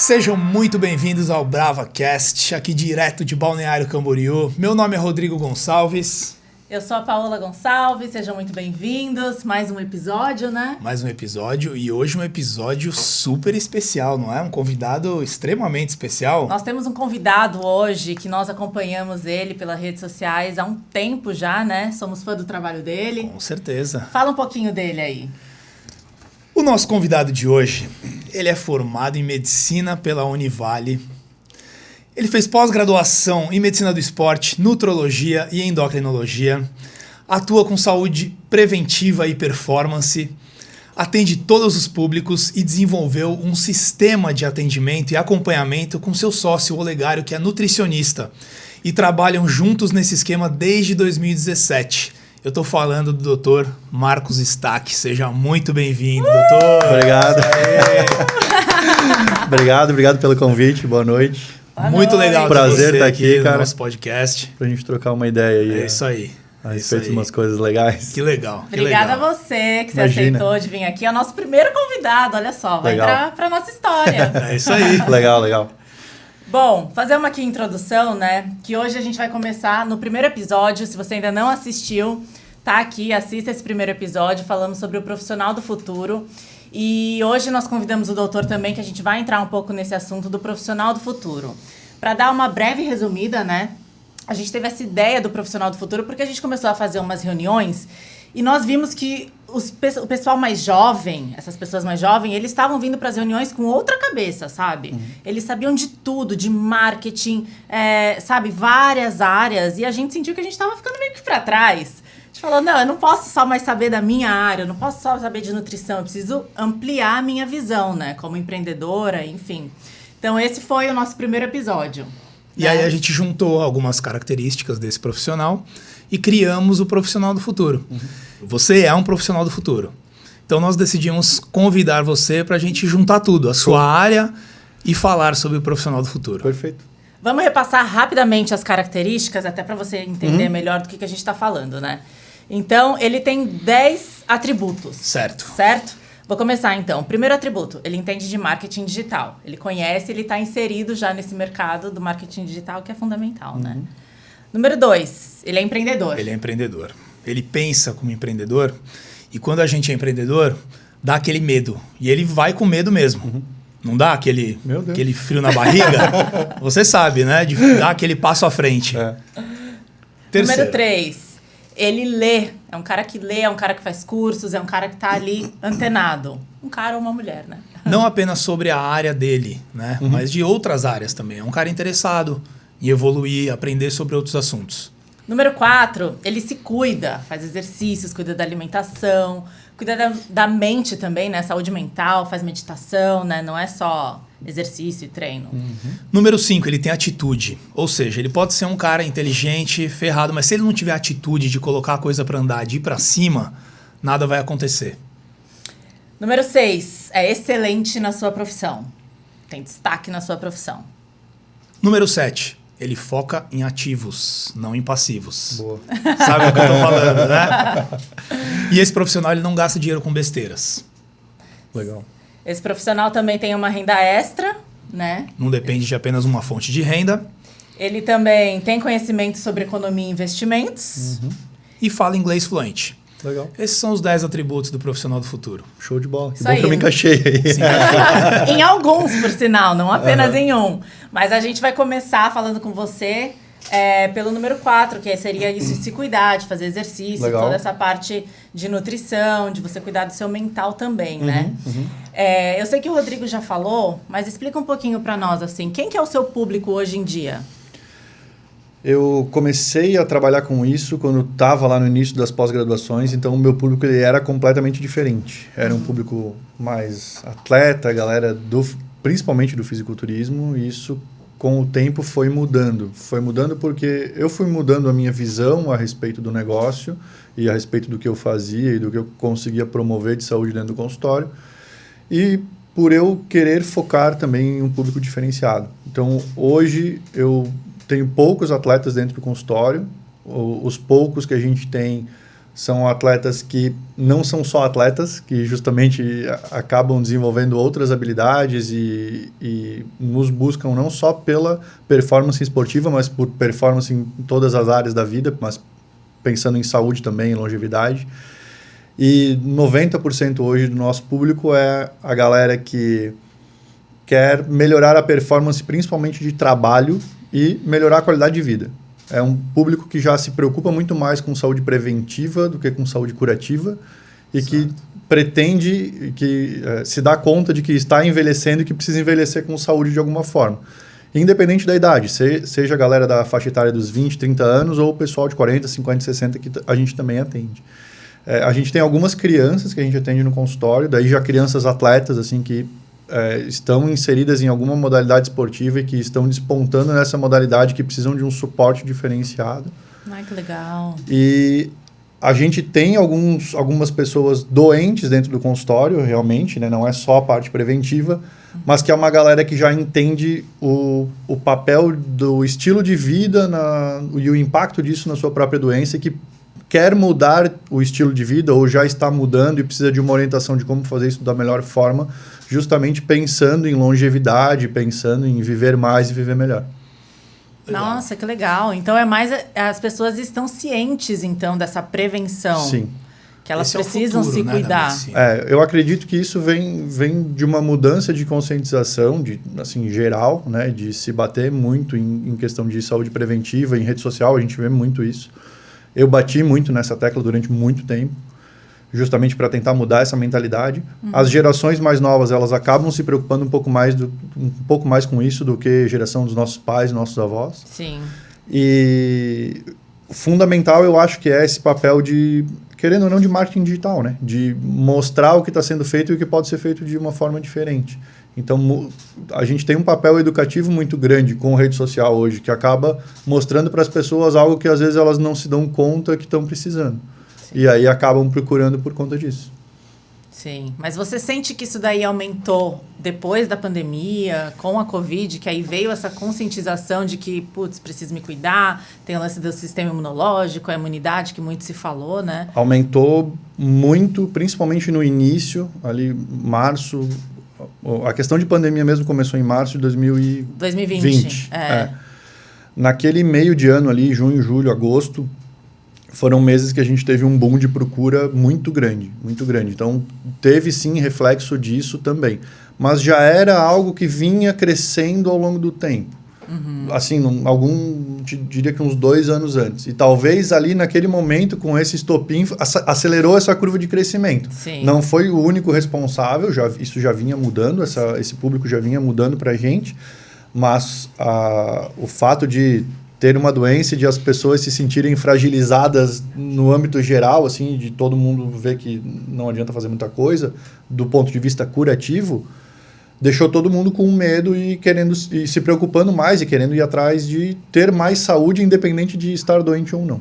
Sejam muito bem-vindos ao BravaCast, aqui direto de Balneário Camboriú. Meu nome é Rodrigo Gonçalves. Eu sou a Paola Gonçalves, sejam muito bem-vindos. Mais um episódio, né? Mais um episódio, e hoje um episódio super especial, não é? Um convidado extremamente especial. Nós temos um convidado hoje que nós acompanhamos ele pelas redes sociais há um tempo já, né? Somos fã do trabalho dele. Com certeza. Fala um pouquinho dele aí. O nosso convidado de hoje, ele é formado em Medicina pela Univale. Ele fez pós-graduação em Medicina do Esporte, Nutrologia e Endocrinologia. Atua com saúde preventiva e performance. Atende todos os públicos e desenvolveu um sistema de atendimento e acompanhamento com seu sócio Olegário, que é nutricionista. E trabalham juntos nesse esquema desde 2017. Eu tô falando do Dr. Marcos Stack. Seja muito bem-vindo, doutor. Obrigado. obrigado pelo convite. Boa noite. Muito legal. Prazer estar aqui, cara. No nosso podcast. Pra gente trocar uma ideia aí. É isso aí. A respeito de umas coisas legais. Que legal. Obrigada a você que aceitou de vir aqui. É o nosso primeiro convidado, olha só. Vai entrar pra nossa história. É isso aí. Legal. Bom, fazer uma aqui introdução, né? Que hoje a gente vai começar no primeiro episódio. Se você ainda não assistiu, tá aqui, assista esse primeiro episódio. Falamos sobre o profissional do futuro. E hoje nós convidamos o doutor também, que a gente vai entrar um pouco nesse assunto do profissional do futuro. Para dar uma breve resumida, né? A gente teve essa ideia do profissional do futuro porque a gente começou a fazer umas reuniões e nós vimos que o pessoal mais jovem, essas pessoas mais jovens, eles estavam vindo para as reuniões com outra cabeça, sabe? Eles sabiam de tudo, de marketing, sabe? Várias áreas. E a gente sentiu que a gente estava ficando meio que para trás. A gente falou, não, eu não posso só mais saber da minha área, eu não posso só saber de nutrição, eu preciso ampliar a minha visão, né? Como empreendedora, enfim. Então, esse foi o nosso primeiro episódio. E aí a gente juntou algumas características desse profissional e criamos o profissional do futuro. Você é um profissional do futuro. Então, nós decidimos convidar você para a gente juntar tudo, a sua área, e falar sobre o profissional do futuro. Perfeito. Vamos repassar rapidamente as características, até para você entender melhor do que a gente está falando, né? Então, ele tem 10 atributos. Certo. Vou começar, então. Primeiro atributo, ele entende de marketing digital. Ele conhece, ele está inserido já nesse mercado do marketing digital, que é fundamental, né? Número 2, ele é empreendedor. Ele é empreendedor. Ele pensa como empreendedor. E quando a gente é empreendedor, dá aquele medo. E ele vai com medo mesmo. Não dá aquele frio na barriga? Você sabe, né? De dar aquele passo à frente. Terceiro. Número 3, ele lê. É um cara que lê, é um cara que faz cursos, é um cara que está ali antenado. Um cara ou uma mulher, né? Não apenas sobre a área dele, né? Mas de outras áreas também. É um cara interessado em evoluir, aprender sobre outros assuntos. Número 4, ele se cuida, faz exercícios, cuida da alimentação, cuida da mente também, né? Saúde mental, faz meditação, né? Não é só exercício e treino. Número 5, ele tem atitude. Ou seja, ele pode ser um cara inteligente, ferrado, mas se ele não tiver atitude de colocar a coisa para andar, de ir para cima, nada vai acontecer. Número 6, é excelente na sua profissão. Tem destaque na sua profissão. Número 7, ele foca em ativos, não em passivos. Boa. Sabe o que eu tô falando, né? E esse profissional, ele não gasta dinheiro com besteiras. Legal. Esse profissional também tem uma renda extra, né? Não depende de apenas uma fonte de renda. Ele também tem conhecimento sobre economia e investimentos. E fala inglês fluente. Legal. Esses são os 10 atributos do profissional do futuro. Show de bola. Que Isso bom aí. que eu me encaixei aí. Sim. Em alguns, por sinal, não apenas em um. Mas a gente vai começar falando com você pelo número 4, que seria isso de se cuidar, de fazer exercício, Legal. toda essa parte de nutrição, de você cuidar do seu mental também, né? Eu sei que o Rodrigo já falou, mas explica um pouquinho para nós, assim, quem que é o seu público hoje em dia? Eu comecei a trabalhar com isso quando estava lá no início das pós-graduações, então o meu público ele era completamente diferente. Era um público mais atleta, galera principalmente do fisiculturismo, e isso com o tempo foi mudando. Foi mudando porque eu fui mudando a minha visão a respeito do negócio e a respeito do que eu fazia e do que eu conseguia promover de saúde dentro do consultório. E por eu querer focar também em um público diferenciado. Então, hoje eu tenho poucos atletas dentro do consultório. Os poucos que a gente tem São atletas que não são só atletas, que justamente acabam desenvolvendo outras habilidades e nos buscam não só pela performance esportiva, mas por performance em todas as áreas da vida, mas pensando em saúde também, em longevidade. E 90% hoje do nosso público é a galera que quer melhorar a performance, principalmente de trabalho, e melhorar a qualidade de vida. É um público que já se preocupa muito mais com saúde preventiva do que com saúde curativa e que pretende, que se dá conta de que está envelhecendo e que precisa envelhecer com saúde de alguma forma. Independente da idade, seja a galera da faixa etária dos 20, 30 anos ou o pessoal de 40, 50, 60 que a gente também atende. A gente tem algumas crianças que a gente atende no consultório, daí já crianças atletas assim que estão inseridas em alguma modalidade esportiva e que estão despontando nessa modalidade, que precisam de um suporte diferenciado. Ai, que legal. E a gente tem algumas pessoas doentes dentro do consultório, realmente, né? Não é só a parte preventiva, mas que é uma galera que já entende o papel do estilo de vida e o impacto disso na sua própria doença e que quer mudar o estilo de vida ou já está mudando e precisa de uma orientação de como fazer isso da melhor forma, justamente pensando em longevidade, pensando em viver mais e viver melhor. Nossa, que legal. Então, as pessoas estão cientes, então, dessa prevenção. Sim. Que elas Esse é o precisam futuro, se né, cuidar. Eu acredito que isso vem de uma mudança de conscientização, assim, geral, né? De se bater muito em questão de saúde preventiva, em rede social, a gente vê muito isso. Eu bati muito nessa tecla durante muito tempo, justamente para tentar mudar essa mentalidade. As gerações mais novas, elas acabam se preocupando um pouco mais com isso do que a geração dos nossos pais, nossos avós. Sim. E fundamental, eu acho que é esse papel de, querendo ou não, de marketing digital, né? De mostrar o que está sendo feito e o que pode ser feito de uma forma diferente. Então, a gente tem um papel educativo muito grande com rede social hoje, que acaba mostrando para as pessoas algo que às vezes elas não se dão conta que estão precisando. Sim. E aí acabam procurando por conta disso. Sim, mas você sente que isso daí aumentou depois da pandemia, com a Covid, que aí veio essa conscientização de que, putz, preciso me cuidar, tem o lance do sistema imunológico, a imunidade que muito se falou, né? Aumentou muito, principalmente no início, ali março. A questão de pandemia mesmo começou em março de 2020. Naquele meio de ano ali, junho, julho, agosto, foram meses que a gente teve um boom de procura muito grande, muito grande. Então, teve sim reflexo disso também. Mas já era algo que vinha crescendo ao longo do tempo. Assim, diria que uns 2 anos antes. E talvez ali naquele momento, com esse estopim, acelerou essa curva de crescimento. Sim. Não foi o único responsável, isso já vinha mudando, esse público já vinha mudando para a gente, mas o fato de ter uma doença e de as pessoas se sentirem fragilizadas no âmbito geral, assim, de todo mundo ver que não adianta fazer muita coisa, do ponto de vista curativo, deixou todo mundo com medo e se preocupando mais e querendo ir atrás de ter mais saúde, independente de estar doente ou não.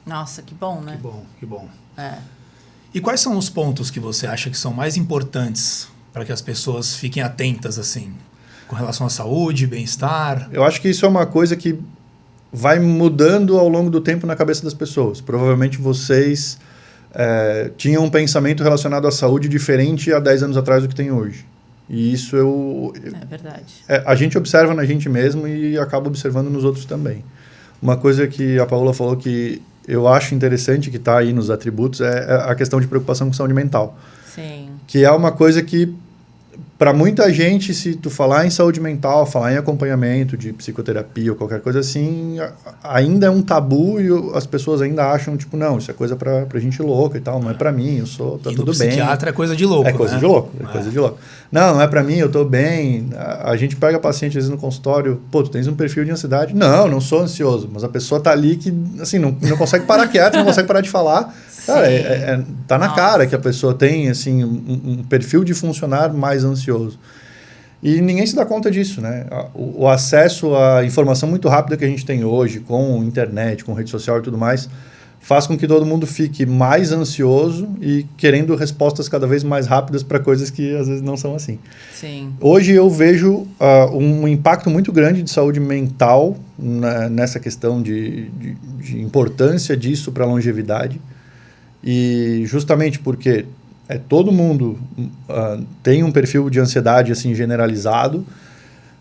Nossa, que bom, né? Que bom. E quais são os pontos que você acha que são mais importantes para que as pessoas fiquem atentas, assim, com relação à saúde, bem-estar? Eu acho que isso é uma coisa que vai mudando ao longo do tempo na cabeça das pessoas. Provavelmente vocês tinham um pensamento relacionado à saúde diferente há 10 anos atrás do que tem hoje. E isso é verdade. A gente observa na gente mesmo e acaba observando nos outros também. Uma coisa que a Paola falou que eu acho interessante, que está aí nos atributos, é a questão de preocupação com saúde mental. Sim. Que é uma coisa que, para muita gente, se tu falar em saúde mental, falar em acompanhamento de psicoterapia ou qualquer coisa assim, ainda é um tabu e as pessoas ainda acham, tipo, não, isso é coisa pra gente louca e tal, não é pra mim, tá tudo bem. Psiquiatra é coisa de louco, É coisa de louco, coisa de louco. Não é pra mim, eu tô bem. A gente pega paciente às vezes no consultório, pô, tu tens um perfil de ansiedade? Não sou ansioso, mas a pessoa tá ali que, assim, não consegue parar quieto, não consegue parar de falar. Cara, tá na cara que a pessoa tem, assim, um perfil de funcionar mais ansioso. E ninguém se dá conta disso, né? O acesso à informação muito rápida que a gente tem hoje, com internet, com rede social e tudo mais, faz com que todo mundo fique mais ansioso e querendo respostas cada vez mais rápidas para coisas que às vezes não são assim. Sim. Hoje eu vejo um impacto muito grande de saúde mental nessa questão de importância disso para a longevidade. E justamente porque todo mundo tem um perfil de ansiedade assim, generalizado,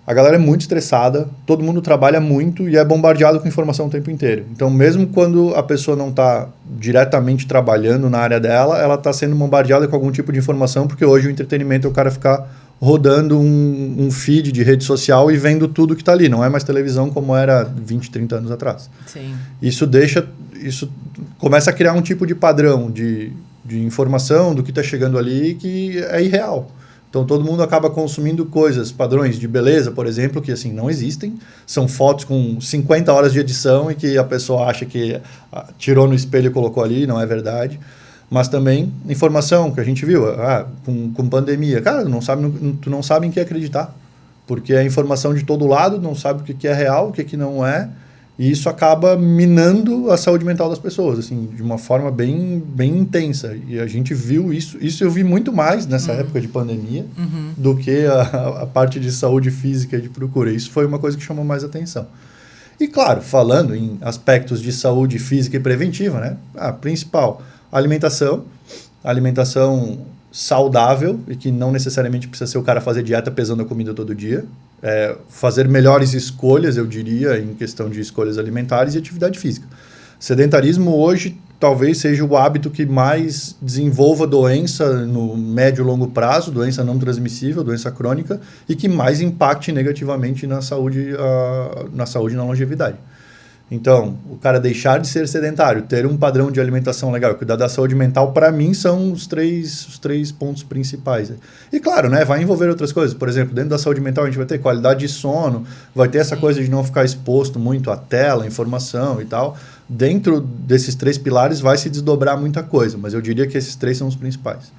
a galera é muito estressada, todo mundo trabalha muito e é bombardeado com informação o tempo inteiro. Então, mesmo quando a pessoa não está diretamente trabalhando na área dela, ela está sendo bombardeada com algum tipo de informação, porque hoje o entretenimento é o cara ficar rodando um feed de rede social e vendo tudo que está ali. Não é mais televisão como era 20, 30 anos atrás. Sim. Isso começa a criar um tipo de padrão de informação do que está chegando ali que é irreal. Então, todo mundo acaba consumindo coisas, padrões de beleza, por exemplo, que assim não existem. São fotos com 50 horas de edição e que a pessoa acha que tirou no espelho e colocou ali, não é verdade. Mas também informação que a gente viu, com pandemia. Cara, tu não sabe em que acreditar, porque é informação de todo lado, não sabe o que é real, o que não é. E isso acaba minando a saúde mental das pessoas, assim, de uma forma bem, bem intensa. E a gente viu isso. Isso eu vi muito mais nessa época de pandemia do que a parte de saúde física e de procura. Isso foi uma coisa que chamou mais atenção. E, claro, falando em aspectos de saúde física e preventiva, né? A principal, alimentação saudável e que não necessariamente precisa ser o cara fazer dieta pesando a comida todo dia. Fazer melhores escolhas, eu diria, em questão de escolhas alimentares e atividade física. Sedentarismo hoje talvez seja o hábito que mais desenvolva doença no médio e longo prazo, doença não transmissível, doença crônica, e que mais impacte negativamente na saúde e na longevidade. Então, o cara deixar de ser sedentário, ter um padrão de alimentação legal, cuidar da saúde mental, para mim, são os três pontos principais. E claro, né, vai envolver outras coisas. Por exemplo, dentro da saúde mental, a gente vai ter qualidade de sono, vai ter essa coisa de não ficar exposto muito à tela, informação e tal. Dentro desses 3 pilares vai se desdobrar muita coisa, mas eu diria que esses 3 são os principais.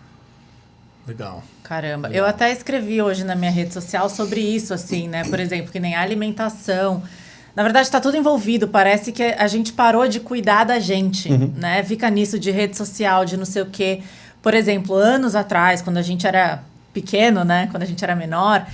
Legal. Caramba, Legal. eu até escrevi hoje na minha rede social sobre isso, assim, né? Por exemplo, que nem a alimentação. Na verdade, está tudo envolvido. Parece que a gente parou de cuidar da gente, né? Fica nisso de rede social, de não sei o quê. Por exemplo, anos atrás, quando a gente era pequeno, né? Quando a gente era menor,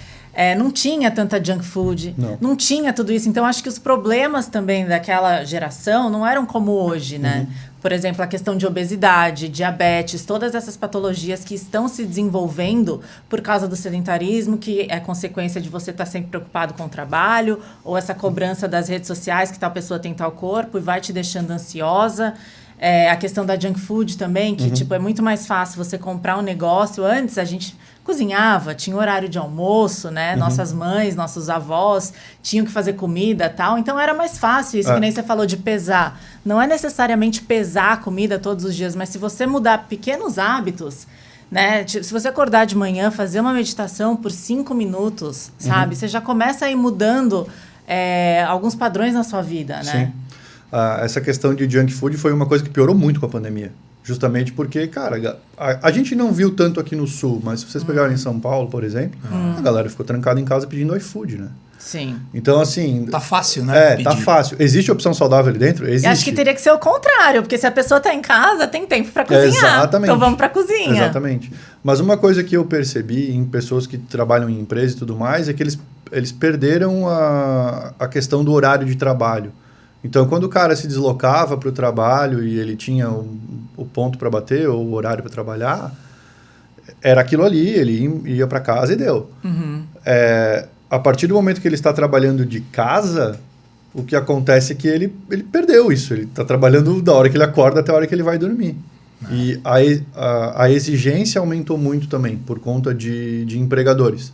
não tinha tanta junk food, não tinha tudo isso. Então, acho que os problemas também daquela geração não eram como hoje, né? Por exemplo, a questão de obesidade, diabetes, todas essas patologias que estão se desenvolvendo por causa do sedentarismo, que é consequência de você estar sempre preocupado com o trabalho, ou essa cobrança das redes sociais que tal pessoa tem tal corpo e vai te deixando ansiosa. A questão da junk food também, que tipo, é muito mais fácil você comprar um negócio. Antes a gente cozinhava, tinha horário de almoço, né? Nossas mães, nossos avós tinham que fazer comida e tal. Então era mais fácil isso, que nem você falou de pesar. Não é necessariamente pesar a comida todos os dias, mas se você mudar pequenos hábitos, né? Se você acordar de manhã, fazer uma meditação por 5 minutos, sabe? Você já começa a ir mudando alguns padrões na sua vida, né? Sim. Essa questão de junk food foi uma coisa que piorou muito com a pandemia. Justamente porque, cara, a gente não viu tanto aqui no Sul, mas se vocês pegarem em São Paulo, por exemplo, a galera ficou trancada em casa pedindo iFood, né? Sim. Então, assim... Tá fácil, né? Tá fácil. Existe opção saudável ali dentro? Existe. Eu acho que teria que ser o contrário, porque se a pessoa tá em casa, tem tempo para cozinhar. Exatamente. Então vamos pra cozinha. Exatamente. Mas uma coisa que eu percebi em pessoas que trabalham em empresas e tudo mais é que eles perderam a questão do horário de trabalho. Então, quando o cara se deslocava para o trabalho e ele tinha o ponto para bater ou o horário para trabalhar, era aquilo ali, ele ia para casa e deu. A partir do momento que ele está trabalhando de casa, o que acontece é que ele perdeu isso. Ele está trabalhando da hora que ele acorda até a hora que ele vai dormir. E a exigência aumentou muito também por conta de empregadores.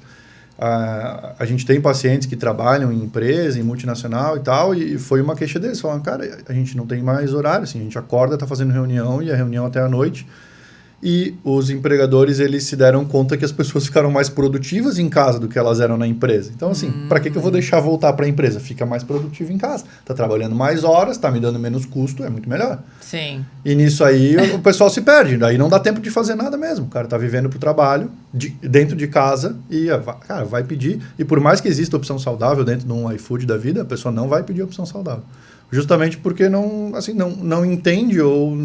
A gente tem pacientes que trabalham em empresa, em multinacional e tal, e foi uma queixa deles. Falaram, cara, a gente não tem mais horário, assim, a gente acorda, está fazendo reunião, e a reunião até a noite. E os empregadores, eles se deram conta que as pessoas ficaram mais produtivas em casa do que elas eram na empresa. Então, assim, para que eu vou deixar voltar para a empresa? Fica mais produtivo em casa. Está trabalhando mais horas, está me dando menos custo, é muito melhor. Sim. E nisso aí o pessoal se perde. Daí não dá tempo de fazer nada mesmo. O cara está vivendo para o trabalho, dentro de casa, e cara, vai pedir. E por mais que exista opção saudável dentro de um iFood da vida, a pessoa não vai pedir opção saudável. Justamente porque não entende ou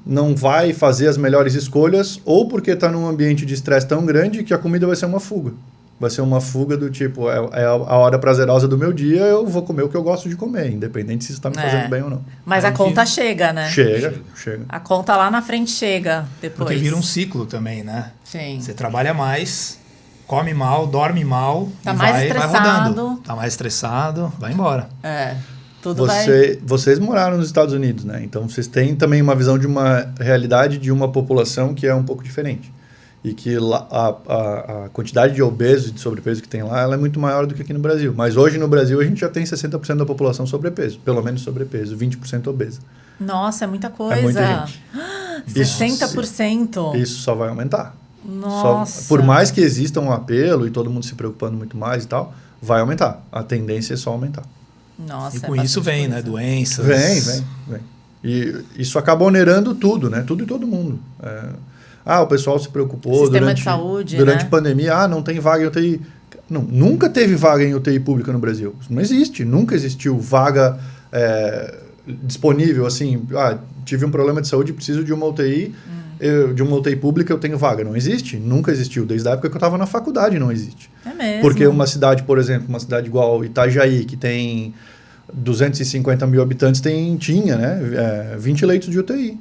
não vai fazer as melhores escolhas, ou porque está num ambiente de estresse tão grande que a comida vai ser uma fuga. Vai ser uma fuga do tipo, é a hora prazerosa do meu dia, eu vou comer o que eu gosto de comer, independente se isso está me fazendo bem ou não. Mas a conta chega, né? Chega. A conta lá na frente chega depois. Porque vira um ciclo também, né? Sim. Você trabalha mais, come mal, dorme mal, Tá e mais vai estressado. rodando. Tá mais estressado, vai embora. Tudo vai... Vocês moraram nos Estados Unidos, né? Então, vocês têm também uma visão de uma realidade de uma população que é um pouco diferente. E que lá, a quantidade de obesos e de sobrepeso que tem lá, ela é muito maior do que aqui no Brasil. Mas hoje no Brasil a gente já tem 60% da população sobrepeso. Pelo menos sobrepeso, 20% obesa. Nossa, é muita coisa. É muita gente. 60%. Isso só vai aumentar. Nossa. Por mais que exista um apelo e todo mundo se preocupando muito mais e tal, vai aumentar. A tendência é só aumentar. Nossa, e com isso vem, né? Doenças. Vem. E isso acaba onerando tudo, né? Tudo e todo mundo. O pessoal se preocupou Sistema de saúde, durante né? a pandemia. Não tem vaga em UTI. Não, nunca teve vaga em UTI pública no Brasil. Isso não existe. Nunca existiu vaga disponível. Assim, tive um problema de saúde, preciso de uma UTI. De uma UTI pública eu tenho vaga. Não existe. Nunca existiu. Desde a época que eu estava na faculdade não existe. É mesmo? Porque uma cidade, por exemplo, uma cidade igual Itajaí, que tem 250 mil habitantes, tinha, né? 20 leitos de UTI.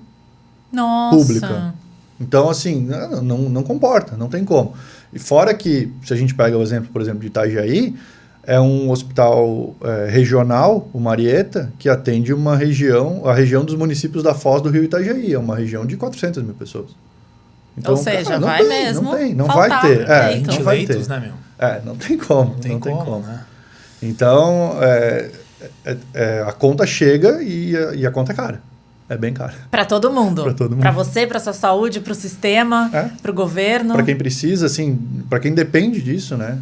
Nossa. Pública. Então, assim, não comporta, não tem como. E fora que, se a gente pega o exemplo, por exemplo, de Itajaí, é um hospital regional, o Marieta, que atende a região dos municípios da Foz do Rio Itajaí. É uma região de 400 mil pessoas. Então, ou seja, vai mesmo. Não vai ter. 20 leitos, né, meu? Não tem como. Não tem como, né? Então, a conta chega e a conta é cara. É bem cara. Para todo mundo. Para todo mundo. Para você, para sua saúde, para o sistema, para o governo. Para quem precisa, assim, para quem depende disso, né?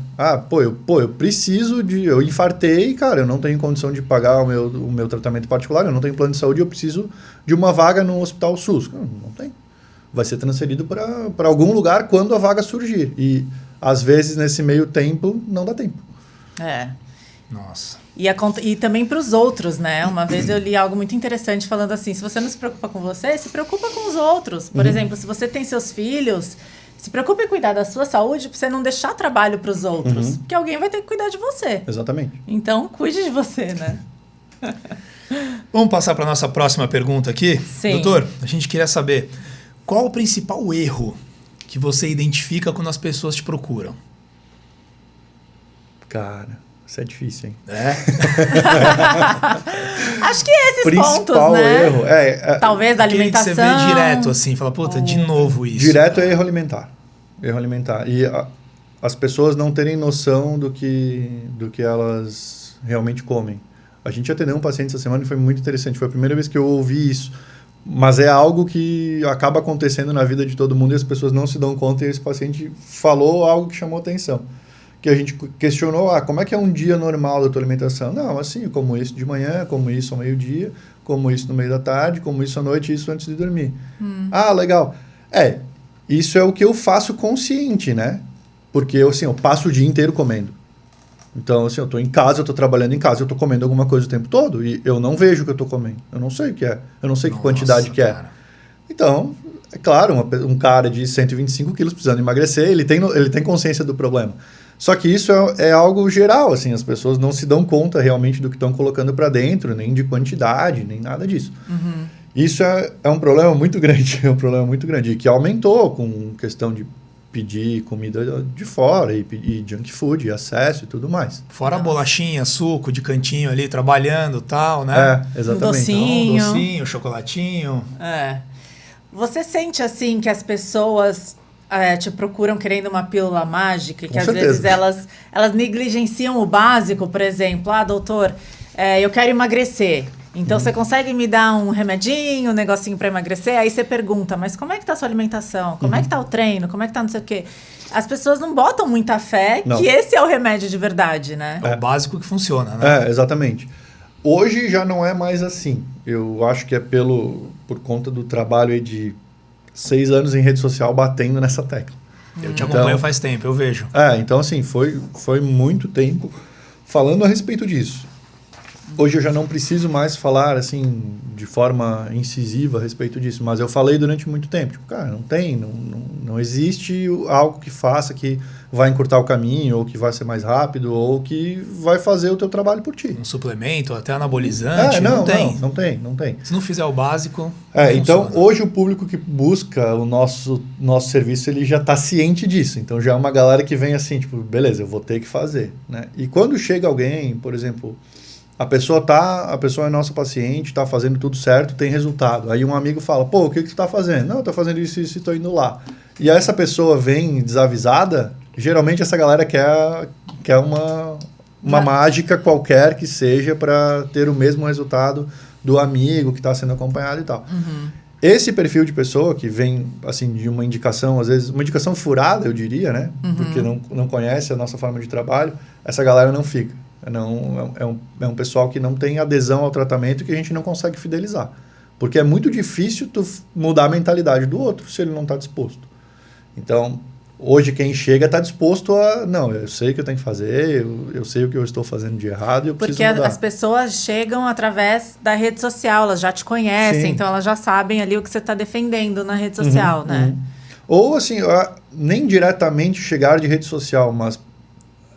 Eu preciso eu infartei, cara, eu não tenho condição de pagar o meu tratamento particular, eu não tenho plano de saúde, eu preciso de uma vaga no hospital SUS. Não tem. Vai ser transferido para algum lugar quando a vaga surgir. E, às vezes, nesse meio tempo, não dá tempo. Nossa. E também para os outros, né? Uma vez eu li algo muito interessante falando assim, se você não se preocupa com você, se preocupa com os outros. Por exemplo, se você tem seus filhos, se preocupe em cuidar da sua saúde para você não deixar trabalho para os outros. Porque alguém vai ter que cuidar de você. Exatamente. Então, cuide de você, né? Vamos passar para a nossa próxima pergunta aqui? Sim. Doutor, a gente queria saber qual o principal erro que você identifica quando as pessoas te procuram? Cara... Isso é difícil, hein? Acho que esses principal pontos, né? Erro talvez da alimentação. Que você vê direto, assim, fala, puta, de novo isso. Direto é erro alimentar. Erro alimentar. E as pessoas não terem noção do que elas realmente comem. A gente atendeu um paciente essa semana e foi muito interessante. Foi a primeira vez que eu ouvi isso. Mas é algo que acaba acontecendo na vida de todo mundo e as pessoas não se dão conta. E esse paciente falou algo que chamou atenção. Que a gente questionou, como é que é um dia normal da tua alimentação? Não, assim, eu como isso de manhã, como isso ao meio-dia, como isso no meio da tarde, como isso à noite e isso antes de dormir. Legal. Isso é o que eu faço consciente, né? Porque eu passo o dia inteiro comendo. Então, assim, eu estou em casa, eu estou trabalhando em casa, eu estou comendo alguma coisa o tempo todo e eu não vejo o que eu estou comendo. Eu não sei o que é. Eu não sei que quantidade que é. Então, é claro, um cara de 125 quilos precisando emagrecer, ele tem consciência do problema. Só que isso é algo geral, assim, as pessoas não se dão conta realmente do que estão colocando para dentro, nem de quantidade, nem nada disso. Isso é um problema muito grande, e que aumentou com questão de pedir comida de fora e junk food, e acesso e tudo mais. Fora a bolachinha, suco de cantinho ali, trabalhando e tal, né? Exatamente. Docinho, chocolatinho. Você sente, assim, que as pessoas... te procuram querendo uma pílula mágica, que às vezes elas negligenciam o básico, por exemplo, doutor, eu quero emagrecer, então você consegue me dar um remedinho, um negocinho para emagrecer? Aí você pergunta, mas como é que tá a sua alimentação? Como é que tá o treino? Como é que tá não sei o quê? As pessoas não botam muita fé que esse é o remédio de verdade, né? É o básico que funciona, né? Exatamente. Hoje já não é mais assim. Eu acho que é por conta do trabalho aí de 6 anos em rede social batendo nessa tecla. Eu te acompanho faz tempo, eu vejo. Então assim, foi muito tempo falando a respeito disso. Hoje eu já não preciso mais falar assim de forma incisiva a respeito disso, mas eu falei durante muito tempo. Tipo, cara, não existe algo que faça que vai encurtar o caminho, ou que vai ser mais rápido, ou que vai fazer o teu trabalho por ti. Um suplemento, até anabolizante, não tem. Não tem. Se não fizer o básico, então hoje o público que busca o nosso serviço, ele já está ciente disso. Então já é uma galera que vem assim, tipo, beleza, eu vou ter que fazer, né? E quando chega alguém, por exemplo, a pessoa é nossa paciente, está fazendo tudo certo, tem resultado. Aí um amigo fala, pô, o que tu está fazendo? Não, eu estou fazendo isso e estou indo lá. E aí essa pessoa vem desavisada, geralmente essa galera quer uma mágica qualquer que seja para ter o mesmo resultado do amigo que está sendo acompanhado e tal. Uhum. Esse perfil de pessoa que vem assim de uma indicação, às vezes uma indicação furada, eu diria, né? Uhum. Porque não conhece a nossa forma de trabalho, essa galera não fica. É um pessoal que não tem adesão ao tratamento e que a gente não consegue fidelizar. Porque é muito difícil tu mudar a mentalidade do outro se ele não está disposto. Então, hoje quem chega está disposto a... Não, eu sei o que eu tenho que fazer, eu sei o que eu estou fazendo de errado e eu preciso mudar. Porque as pessoas chegam através da rede social, elas já te conhecem, Sim. Então elas já sabem ali o que você está defendendo na rede social, né? Uhum. Ou assim, nem diretamente chegar de rede social, mas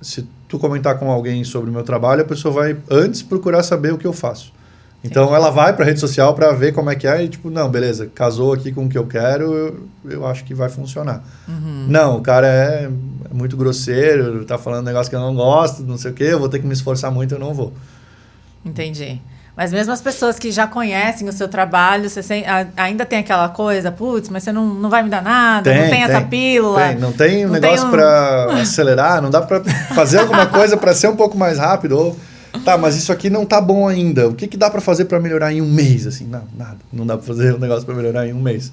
se tu comentar com alguém sobre o meu trabalho, a pessoa vai antes procurar saber o que eu faço. Então ela vai para a rede social para ver como é que é e tipo, não, beleza, casou aqui com o que eu quero, eu acho que vai funcionar. Uhum. Não, o cara é muito grosseiro, tá falando um negócio que eu não gosto, não sei o quê, eu vou ter que me esforçar muito, eu não vou. Entendi. Mas mesmo as pessoas que já conhecem o seu trabalho, ainda tem aquela coisa, putz, mas você não vai me dar nada, não tem essa pílula. Não tem um negócio para acelerar, não dá para fazer alguma coisa para ser um pouco mais rápido, ou tá, mas isso aqui não tá bom ainda. O que dá para fazer para melhorar em um mês? Assim, não, nada. Não dá para fazer um negócio para melhorar em um mês.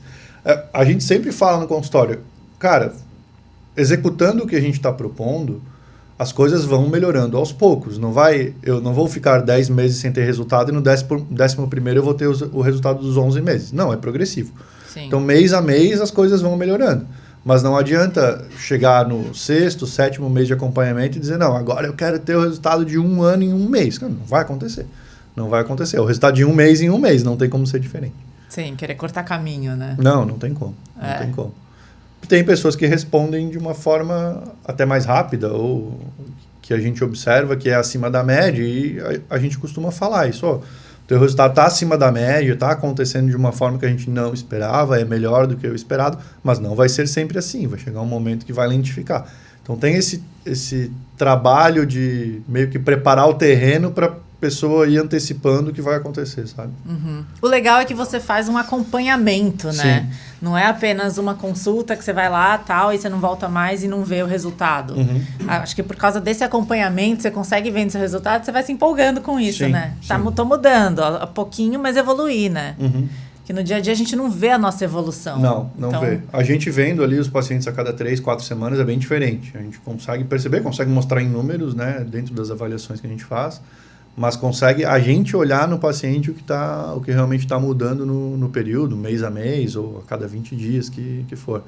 A gente sempre fala no consultório, cara, executando o que a gente está propondo, as coisas vão melhorando aos poucos. Eu não vou ficar 10 meses sem ter resultado e no 11º eu vou ter o resultado dos 11 meses. Não, é progressivo. Sim. Então, mês a mês, as coisas vão melhorando. Mas não adianta chegar no 6º, 7º mês de acompanhamento e dizer, não, agora eu quero ter o resultado de 1 ano em 1 mês. Não vai acontecer. Não vai acontecer. O resultado de 1 mês em 1 mês. Não tem como ser diferente. Sim, querer cortar caminho, né? Não tem como. Não tem como. Tem pessoas que respondem de uma forma até mais rápida ou que a gente observa que é acima da média e a gente costuma falar isso. Ó, o teu resultado está acima da média, está acontecendo de uma forma que a gente não esperava, é melhor do que o esperado, mas não vai ser sempre assim, vai chegar um momento que vai lentificar. Então tem esse trabalho de meio que preparar o terreno para a pessoa ir antecipando o que vai acontecer, sabe? Uhum. O legal é que você faz um acompanhamento, né? Sim. Não é apenas uma consulta que você vai lá, tal, e você não volta mais e não vê o resultado. Uhum. Acho que por causa desse acompanhamento, você consegue ver esse resultado, você vai se empolgando com isso, sim, né? Sim. Tô mudando, a pouquinho, mas evoluir, né? Uhum. Que no dia a dia a gente não vê a nossa evolução. Não então... vê. A gente vendo ali os pacientes a cada 3, 4 semanas é bem diferente. A gente consegue perceber, consegue mostrar em números, né, dentro das avaliações que a gente faz, mas consegue a gente olhar no paciente o que realmente está mudando no período, mês a mês, ou a cada 20 dias que for.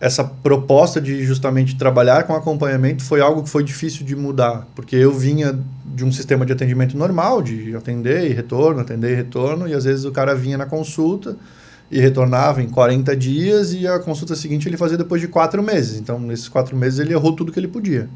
Essa proposta de justamente trabalhar com acompanhamento foi algo que foi difícil de mudar, porque eu vinha de um sistema de atendimento normal, de atender e retorno, e às vezes o cara vinha na consulta e retornava em 40 dias, e a consulta seguinte ele fazia depois de 4 meses. Então, nesses 4 meses, ele errou tudo que ele podia.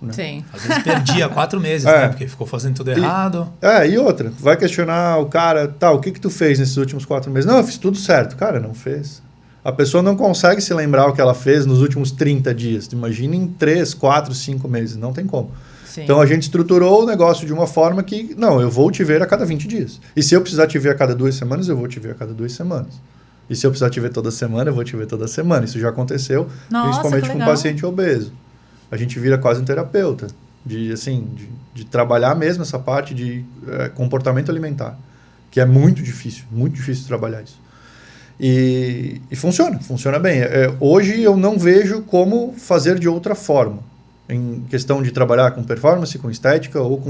Né? Sim. Às vezes perdia 4 meses, né? Porque ficou fazendo tudo errado. E outra, vai questionar o cara, o que tu fez nesses últimos 4 meses? Não, eu fiz tudo certo. Cara, não fez. A pessoa não consegue se lembrar o que ela fez nos últimos 30 dias. Imagina em 3, 4, 5 meses. Não tem como. Sim. Então, a gente estruturou o negócio de uma forma que, não, eu vou te ver a cada 20 dias. E se eu precisar te ver a cada 2 semanas, eu vou te ver a cada 2 semanas. E se eu precisar te ver toda semana, eu vou te ver toda semana. Isso já aconteceu, principalmente com paciente obeso. A gente vira quase um terapeuta, de trabalhar mesmo essa parte de comportamento alimentar, que é muito difícil trabalhar isso. E funciona bem. Hoje eu não vejo como fazer de outra forma, em questão de trabalhar com performance, com estética ou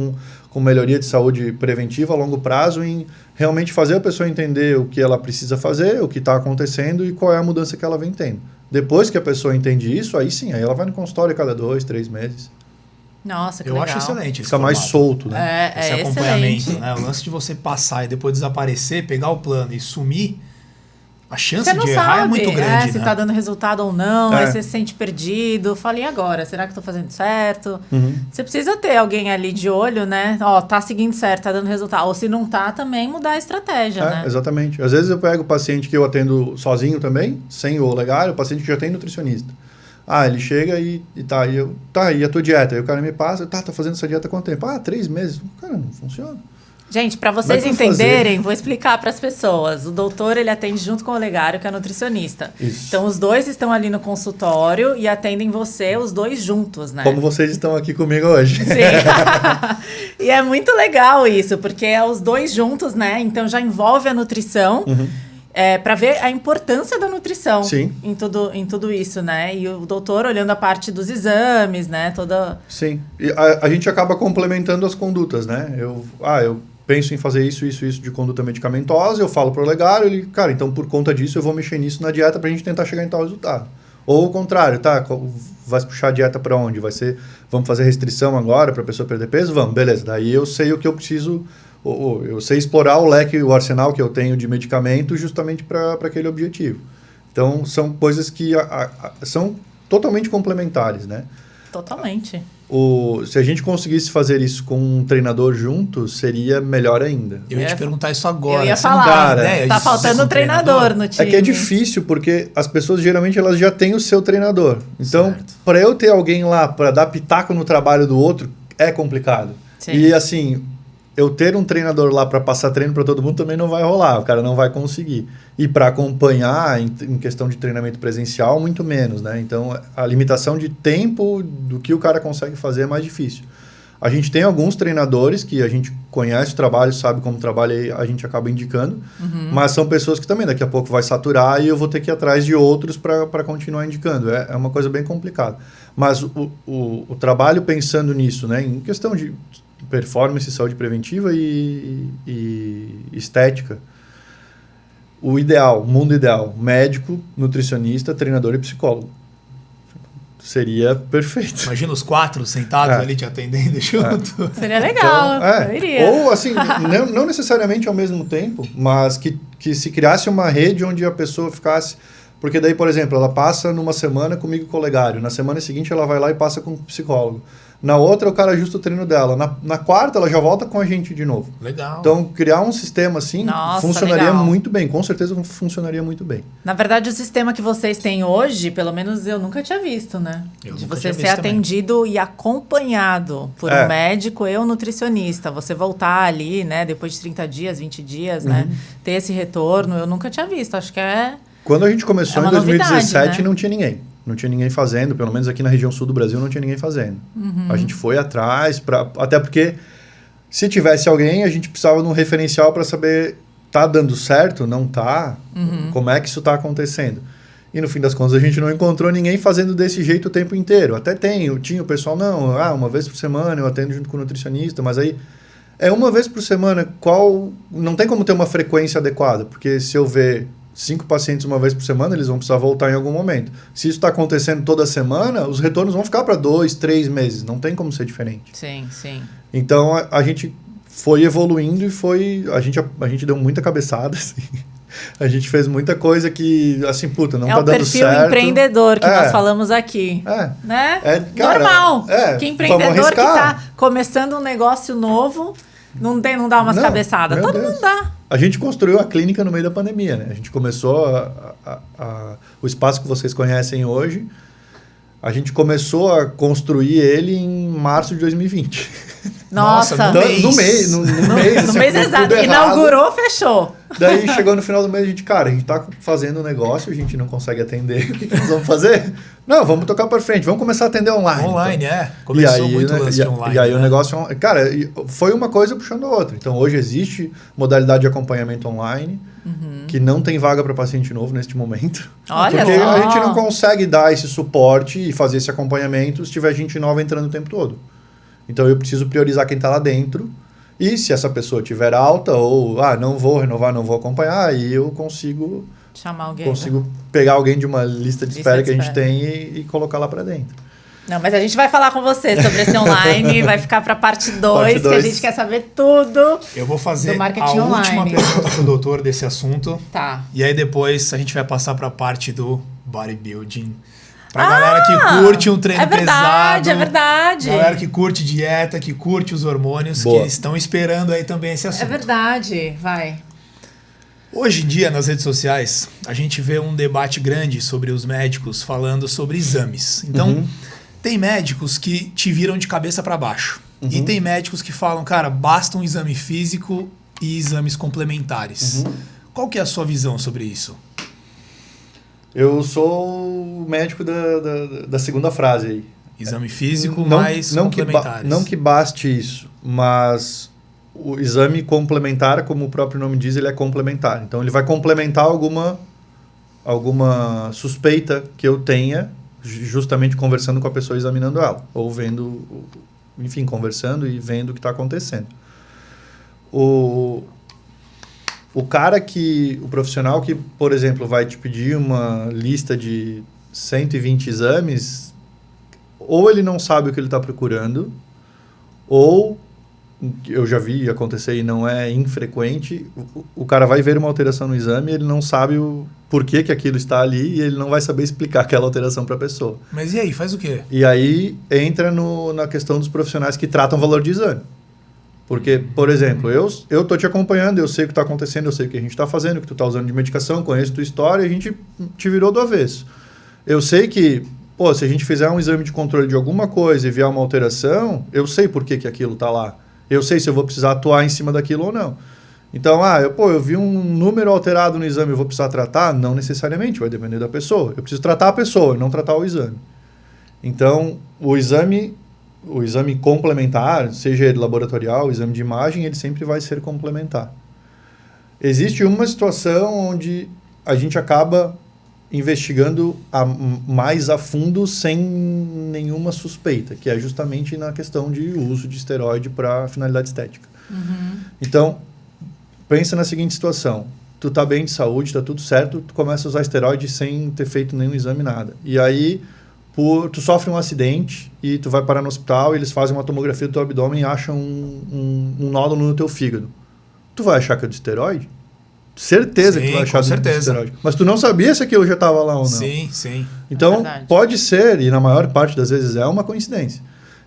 com melhoria de saúde preventiva a longo prazo, em realmente fazer a pessoa entender o que ela precisa fazer, o que está acontecendo e qual é a mudança que ela vem tendo. Depois que a pessoa entende isso, aí sim, aí ela vai no consultório a cada 2, 3 meses. Nossa, que Eu legal. acho excelente esse Fica mais formato. solto, né? É Esse acompanhamento, excelente. né? O lance de você passar e depois desaparecer, pegar o plano e sumir, a chance Você não de errar sabe é muito grande, se né? tá dando resultado ou não, É. aí você se sente perdido. Fala, e agora? Será que eu tô fazendo certo? Uhum. Você precisa ter alguém ali de olho, né? Ó, tá seguindo certo, tá dando resultado. Ou se não tá, também mudar a estratégia, né? Exatamente. Às vezes eu pego o paciente que eu atendo sozinho também, sem o olegário, o paciente que já tem nutricionista. Ah, ele chega e e a tua dieta? Aí o cara me passa, tá fazendo essa dieta há quanto tempo? 3 meses. Cara, não funciona. Gente, para vocês Como é que eu vou entenderem, vou explicar para as pessoas. O doutor, ele atende junto com o Olegário, que é nutricionista. Isso. Então, os dois estão ali no consultório e atendem você, os dois juntos, né? Como vocês estão aqui comigo hoje. Sim. E é muito legal isso, porque é os dois juntos, né? Então, já envolve a nutrição. Para ver a importância da nutrição. Sim. Em tudo isso, né? E o doutor olhando a parte dos exames, né? Sim. E a gente acaba complementando as condutas, né? Eu penso em fazer isso de conduta medicamentosa, eu falo pro Olegário, ele, cara, então por conta disso eu vou mexer nisso na dieta pra gente tentar chegar em tal resultado. Ou o contrário, tá? Vai puxar a dieta pra onde? Vamos fazer restrição agora pra pessoa perder peso? Vamos, beleza. Daí eu sei o que eu preciso, eu sei explorar o leque, o arsenal que eu tenho de medicamento justamente para aquele objetivo. Então, são coisas que são totalmente complementares, né? Totalmente. Se a gente conseguisse fazer isso com um treinador junto, seria melhor ainda. Eu ia te perguntar isso agora. Eu ia Você não falar, tem ideia tá de faltando ser um treinador no time. É que é difícil, porque as pessoas geralmente elas já têm o seu treinador. Então, Certo. para eu ter alguém lá para dar pitaco no trabalho do outro, é complicado. Sim. E assim, eu ter um treinador lá para passar treino para todo mundo também não vai rolar, o cara não vai conseguir. E para acompanhar em questão de treinamento presencial, muito menos, né? Então, a limitação de tempo do que o cara consegue fazer é mais difícil. A gente tem alguns treinadores que a gente conhece o trabalho, sabe como trabalha e a gente acaba indicando, mas são pessoas que também daqui a pouco vai saturar e eu vou ter que ir atrás de outros para continuar indicando. É uma coisa bem complicada. Mas o trabalho pensando nisso, né? Em questão de performance, saúde preventiva e estética, o mundo ideal, médico, nutricionista, treinador e psicólogo. Seria perfeito. Imagina os 4 sentados ali te atendendo junto. Seria legal, eu iria. Ou assim, não necessariamente ao mesmo tempo, mas que se criasse uma rede onde a pessoa ficasse... Porque daí, por exemplo, ela passa numa semana comigo com o Olegário, na semana seguinte ela vai lá e passa com o psicólogo. Na outra, o cara ajusta o treino dela. Na quarta, ela já volta com a gente de novo. Legal. Então, criar um sistema assim Nossa, funcionaria legal. muito bem. Com certeza funcionaria muito bem. Na verdade, o sistema que vocês têm hoje, pelo menos eu nunca tinha visto, né? Eu De nunca você tinha ser visto também. atendido e acompanhado por um médico e um nutricionista. Você voltar ali, né? Depois de 30 dias, 20 dias, né? Ter esse retorno, eu nunca tinha visto. Acho que Quando a gente começou É em uma novidade, 2017, né? não tinha ninguém. Não tinha ninguém fazendo, pelo menos aqui na região sul do Brasil não tinha ninguém fazendo. A gente foi atrás, até porque se tivesse alguém, a gente precisava de um referencial para saber, tá dando certo, não tá? Como é que isso tá acontecendo? E no fim das contas a gente não encontrou ninguém fazendo desse jeito o tempo inteiro. Até tinha o pessoal, não, uma vez por semana eu atendo junto com o nutricionista, mas aí uma vez por semana, não tem como ter uma frequência adequada, porque se eu ver 5 pacientes uma vez por semana, eles vão precisar voltar em algum momento. Se isso está acontecendo toda semana, os retornos vão ficar para 2, 3 meses. Não tem como ser diferente. Sim, sim. Então, a gente foi evoluindo e a gente deu muita cabeçada, assim. A gente fez muita coisa que, assim, não tá dando certo. É o perfil empreendedor que nós falamos aqui. Né? Cara, normal. Que empreendedor que arriscar. tá começando um negócio novo, não dá umas cabeçadas. Todo mundo dá. A gente construiu a clínica no meio da pandemia, né? A gente começou o espaço que vocês conhecem hoje, a gente começou a construir ele em março de 2020. Nossa, no No mês, no mês exato. Errado. Inaugurou, fechou. Daí chegou no final do mês, a gente tá fazendo um negócio, a gente não consegue atender. O que nós vamos fazer? Não, vamos tocar para frente, vamos começar a atender online. Online, então. Começou muito o lance de online. E aí o negócio... Cara, foi uma coisa puxando a outra. Então hoje existe modalidade de acompanhamento online, que não tem vaga para paciente novo neste momento. Olha porque só. a gente não consegue dar esse suporte e fazer esse acompanhamento se tiver gente nova entrando o tempo todo. Então eu preciso priorizar quem está lá dentro. E se essa pessoa tiver alta ou não vou renovar, não vou acompanhar, aí eu consigo chamar alguém. Consigo pegar alguém de uma lista de espera que a gente tem e colocar lá para dentro. Não, mas a gente vai falar com você sobre esse online, vai ficar para parte 2, que a gente quer saber tudo. Eu vou fazer do marketing a online. última pergunta pro doutor desse assunto. Tá. E aí depois a gente vai passar para a parte do bodybuilding. Pra galera que curte um treino pesado. É verdade. Galera que curte dieta, que curte os hormônios, Boa. que estão esperando aí também esse assunto. É verdade, vai. Hoje em dia, nas redes sociais, a gente vê um debate grande sobre os médicos falando sobre exames. Então, tem médicos que te viram de cabeça para baixo. E tem médicos que falam, cara, basta um exame físico e exames complementares. Qual que é a sua visão sobre isso? Eu sou o médico da segunda frase aí. Exame físico mais complementares. Não que baste isso, mas o exame complementar, como o próprio nome diz, ele é complementar. Então, ele vai complementar alguma suspeita que eu tenha, justamente conversando com a pessoa, examinando ela. Ou vendo, enfim, conversando e vendo o que está acontecendo. O profissional que, por exemplo, vai te pedir uma lista de 120 exames, ou ele não sabe o que ele está procurando, ou, eu já vi acontecer e não é infrequente, o cara vai ver uma alteração no exame e ele não sabe o porquê que aquilo está ali e ele não vai saber explicar aquela alteração para a pessoa. Mas e aí, faz o quê? E aí entra na questão dos profissionais que tratam o valor de exame. Porque, por exemplo, eu estou te acompanhando, eu sei o que está acontecendo, eu sei o que a gente está fazendo, o que tu está usando de medicação, conheço tua história, a gente te virou do avesso. Eu sei que, se a gente fizer um exame de controle de alguma coisa e vier uma alteração, eu sei por que aquilo está lá. Eu sei se eu vou precisar atuar em cima daquilo ou não. Então, eu vi um número alterado no exame, eu vou precisar tratar? Não necessariamente, vai depender da pessoa. Eu preciso tratar a pessoa, não tratar o exame. Então, o exame complementar, seja ele laboratorial, o exame de imagem, ele sempre vai ser complementar. Existe uma situação onde a gente acaba investigando mais a fundo sem nenhuma suspeita, que é justamente na questão de uso de esteroide para finalidade estética. Então, pensa na seguinte situação. Tu tá bem de saúde, tá tudo certo, tu começa a usar esteroide sem ter feito nenhum exame, nada. E aí, tu sofre um acidente e tu vai parar no hospital e eles fazem uma tomografia do teu abdômen e acham um nódulo no teu fígado. Tu vai achar que é de esteroide? Certeza que tu vai achar de esteroide. Mas tu não sabia se aquilo já estava lá ou não. Sim, sim. Então, pode ser, e na maior parte das vezes é uma coincidência.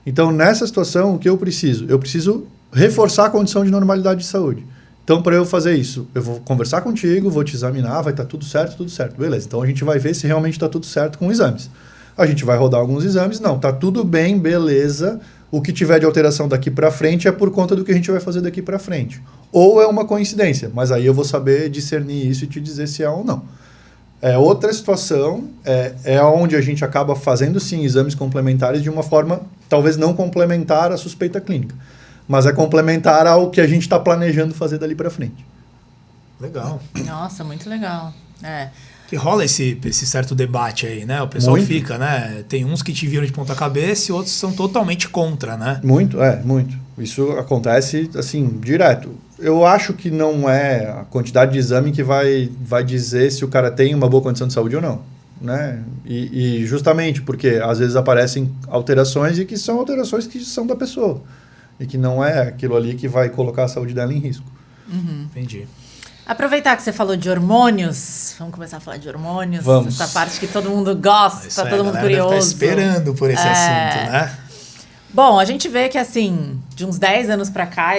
Então, nessa situação, o que eu preciso? Eu preciso reforçar a condição de normalidade de saúde. Então, para eu fazer isso, eu vou conversar contigo, vou te examinar, vai estar tudo certo. Beleza, então a gente vai ver se realmente está tudo certo com exames. A gente vai rodar alguns exames, não, tá tudo bem, beleza. O que tiver de alteração daqui para frente é por conta do que a gente vai fazer daqui para frente. Ou é uma coincidência, mas aí eu vou saber discernir isso e te dizer se é ou não. Outra situação é onde a gente acaba fazendo, sim, exames complementares de uma forma, talvez não complementar à suspeita clínica, mas é complementar ao que a gente está planejando fazer dali para frente. Legal. Nossa, muito legal. Que rola esse certo debate aí, né? O pessoal fica, né? Tem uns que te viram de ponta cabeça e outros são totalmente contra, né? Muito. Isso acontece, assim, direto. Eu acho que não é a quantidade de exame que vai dizer se o cara tem uma boa condição de saúde ou não, né? E justamente porque às vezes aparecem alterações e que são alterações que são da pessoa e que não é aquilo ali que vai colocar a saúde dela em risco. Entendi. Aproveitar que você falou de hormônios, vamos começar a falar de hormônios. Vamos. Essa parte que todo mundo gosta, Isso aí, todo mundo a galera curioso. deve tá esperando por esse assunto, né? Bom, a gente vê que assim, de uns 10 anos pra cá,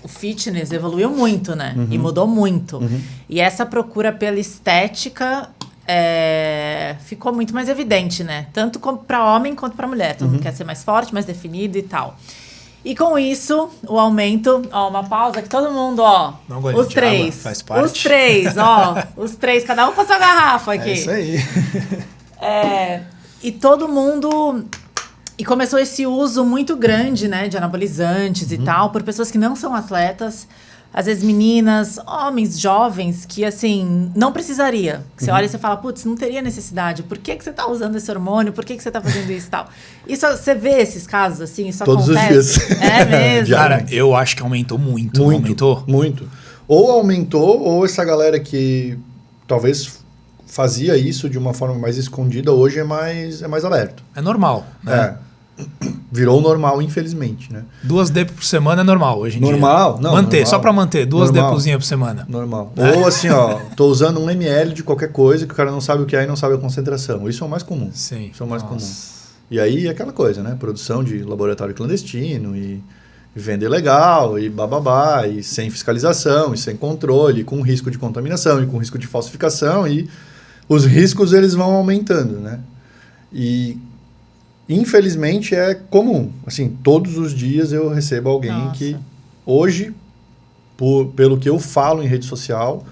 o fitness evoluiu muito, né? E mudou muito. E essa procura pela estética ficou muito mais evidente, né? Tanto para homem quanto para mulher. Todo mundo quer ser mais forte, mais definido e tal. E com isso, o aumento... uma pausa que todo mundo, os três. Faz parte. Os três, os três. Cada um com a sua garrafa aqui. É isso aí. E todo mundo... E começou esse uso muito grande, né, de anabolizantes e tal, por pessoas que não são atletas. Às vezes meninas, homens jovens, que assim, não precisaria. Que você olha e você fala, putz, não teria necessidade. Por que você está usando esse hormônio? Por que você está fazendo isso e tal? Isso, você vê esses casos assim? Isso todos acontece? Os dias. É mesmo? Cara, eu acho que aumentou muito. Aumentou? Muito. Ou aumentou, ou essa galera que talvez fazia isso de uma forma mais escondida, hoje é mais aberto. É normal, né? Virou normal, infelizmente, né? 2 DEP por semana é normal hoje em normal, dia. Não, manter, normal. Só para manter, 2 normal. DEPozinhas por semana. Normal. Ou assim, ó, tô usando 1 ml de qualquer coisa que o cara não sabe o que é e não sabe a concentração. Isso é o mais comum. Sim. Isso é o mais comum. E aí é aquela coisa, né? Produção de laboratório clandestino e vender legal e bababá, e sem fiscalização, e sem controle, com risco de contaminação e com risco de falsificação, e os riscos eles vão aumentando, né? E infelizmente é comum. Assim, todos os dias eu recebo alguém que hoje, pelo que eu falo em rede social,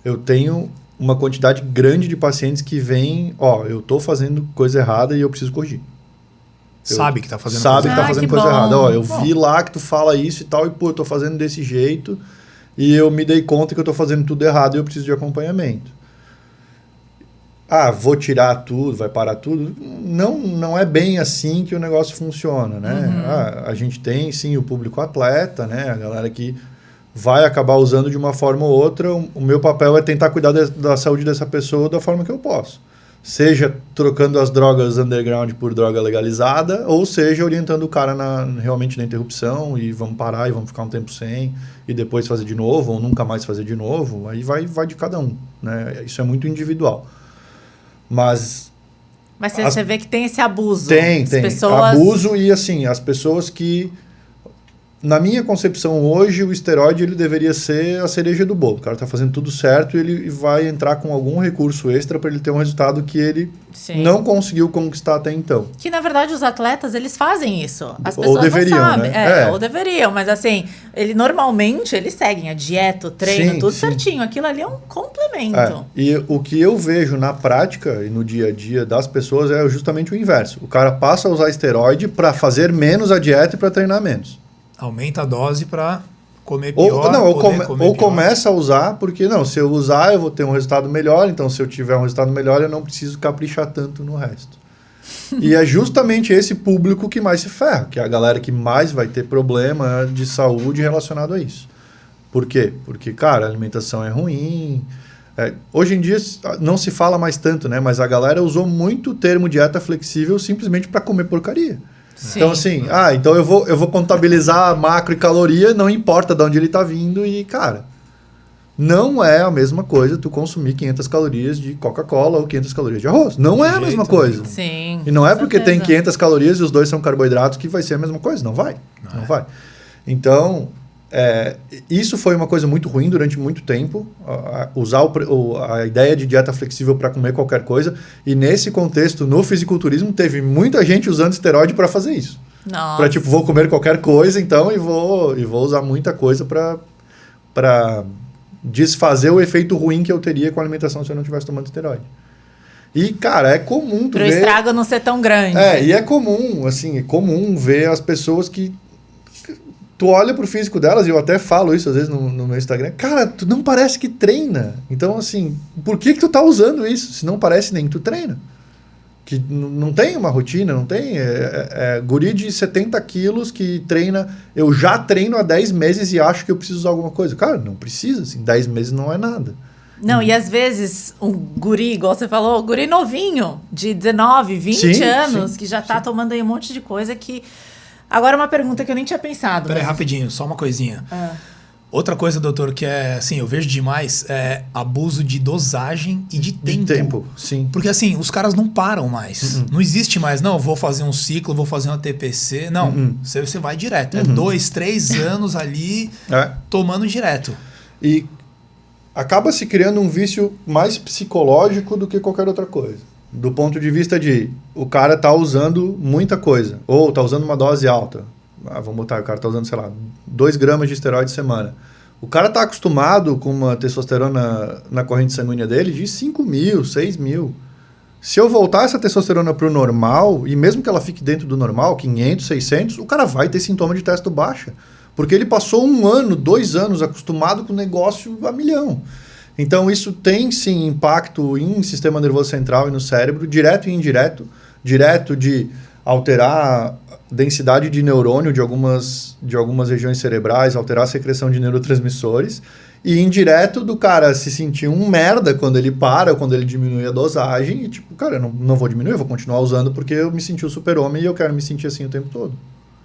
eu tenho uma quantidade grande de pacientes que vêm, eu tô fazendo coisa errada e eu preciso corrigir. Sabe que tá fazendo coisa errada. Eu vi lá que tu fala isso e tal, e eu tô fazendo desse jeito, e eu me dei conta que eu tô fazendo tudo errado e eu preciso de acompanhamento. Vou tirar tudo, vai parar tudo. Não é bem assim que o negócio funciona, né? A gente tem, sim, o público atleta, né? A galera que vai acabar usando de uma forma ou outra. O meu papel é tentar cuidar da saúde dessa pessoa da forma que eu posso. Seja trocando as drogas underground por droga legalizada, ou seja, orientando o cara realmente na interrupção, e vamos parar e vamos ficar um tempo sem, e depois fazer de novo, ou nunca mais fazer de novo. Aí vai de cada um, né? Isso é muito individual. Mas você vê que tem esse abuso. Tem. Pessoas... Abuso e, assim, as pessoas que... Na minha concepção hoje, o esteroide ele deveria ser a cereja do bolo. O cara está fazendo tudo certo e ele vai entrar com algum recurso extra para ele ter um resultado que ele não conseguiu conquistar até então. Que, na verdade, os atletas, eles fazem isso. As pessoas ou deveriam, não sabem. Né? Ou deveriam. Mas, assim, normalmente, eles seguem a dieta, o treino, tudo certinho. Aquilo ali é um complemento. E o que eu vejo na prática e no dia a dia das pessoas é justamente o inverso. O cara passa a usar esteroide para fazer menos a dieta e para treinar menos. Aumenta a dose para comer pior. Ou começa a usar, porque se eu usar eu vou ter um resultado melhor, então se eu tiver um resultado melhor eu não preciso caprichar tanto no resto. E é justamente esse público que mais se ferra, que é a galera que mais vai ter problema de saúde relacionado a isso. Por quê? Porque, cara, a alimentação é ruim. Hoje em dia não se fala mais tanto, né? Mas a galera usou muito o termo dieta flexível simplesmente para comer porcaria. Sim. Então, assim, então eu vou contabilizar macro e caloria, não importa de onde ele está vindo, e, cara, não é a mesma coisa tu consumir 500 calorias de Coca-Cola ou 500 calorias de arroz. Não é a mesma coisa. Sim. E não é porque tem 500 calorias e os dois são carboidratos que vai ser a mesma coisa. Não vai. Não vai. Então, isso foi uma coisa muito ruim durante muito tempo, usar a ideia de dieta flexível para comer qualquer coisa, e nesse contexto, no fisiculturismo, teve muita gente usando esteroide para fazer isso. Para vou comer qualquer coisa, então, e vou usar muita coisa para desfazer o efeito ruim que eu teria com a alimentação se eu não estivesse tomando esteroide. E, cara, é comum tu ver... Para o estrago não ser tão grande. E é comum, assim, ver as pessoas que... Tu olha pro físico delas, e eu até falo isso às vezes no meu Instagram, cara, tu não parece que treina. Então, assim, por que tu tá usando isso? Se não parece nem que tu treina. Que não tem uma rotina, não tem... guri de 70 quilos que treina... Eu já treino há 10 meses e acho que eu preciso usar alguma coisa. Cara, não precisa, assim, 10 meses não é nada. Não, e às vezes um guri, igual você falou, guri novinho, de 19, 20 anos, que já tá tomando aí um monte de coisa que... Agora uma pergunta que eu nem tinha pensado. Peraí, rapidinho, só uma coisinha. Outra coisa, doutor, que assim, eu vejo demais é abuso de dosagem e de tempo. De tempo, sim. Porque assim, os caras não param mais. Não existe mais, vou fazer um ciclo, vou fazer uma TPC. Não, você vai direto. É 2, 3 anos ali tomando direto. E acaba se criando um vício mais psicológico do que qualquer outra coisa. Do ponto de vista de o cara tá usando muita coisa, ou tá usando uma dose alta. Vamos botar, o cara tá usando, sei lá, 2 gramas de esteroide por semana. O cara tá acostumado com uma testosterona na corrente sanguínea dele de 5.000, 6.000. Se eu voltar essa testosterona pro normal, e mesmo que ela fique dentro do normal, 500, 600, o cara vai ter sintoma de testo baixa. Porque ele passou 1 ano, 2 anos acostumado com o negócio a milhão. Então, isso tem, sim, impacto em sistema nervoso central e no cérebro, direto e indireto. Direto de alterar densidade de neurônio de algumas regiões cerebrais, alterar a secreção de neurotransmissores, e indireto do cara se sentir um merda quando ele para, quando ele diminui a dosagem, e tipo, cara, eu não vou diminuir, eu vou continuar usando porque eu me senti o super-homem e eu quero me sentir assim o tempo todo.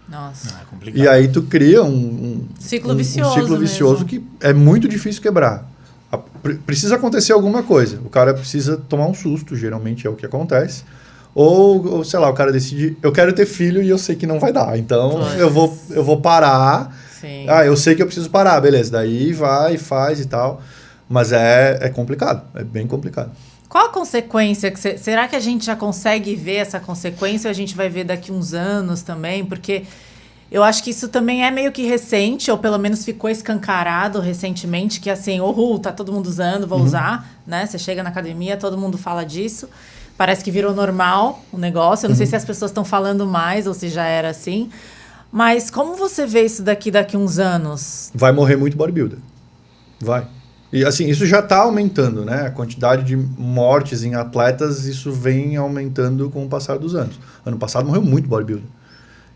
Nossa. É complicado. E aí tu cria um ciclo vicioso. Um ciclo vicioso que é muito difícil quebrar. Precisa acontecer alguma coisa. O cara precisa tomar um susto, geralmente é o que acontece. Ou sei lá, o cara decide, eu quero ter filho e eu sei que não vai dar. Então eu vou parar. Sim. Eu sei que eu preciso parar, beleza. Daí vai, faz e tal. Mas é complicado, é bem complicado. Qual a consequência? Será que a gente já consegue ver essa consequência ou a gente vai ver daqui uns anos também? Porque eu acho que isso também é meio que recente, ou pelo menos ficou escancarado recentemente, que assim, tá todo mundo usando, vou usar, né? Você chega na academia, todo mundo fala disso. Parece que virou normal o negócio. Eu não sei se as pessoas estão falando mais ou se já era assim. Mas como você vê isso daqui uns anos? Vai morrer muito bodybuilder. Vai. E assim, isso já está aumentando, né? A quantidade de mortes em atletas, isso vem aumentando com o passar dos anos. Ano passado morreu muito bodybuilder.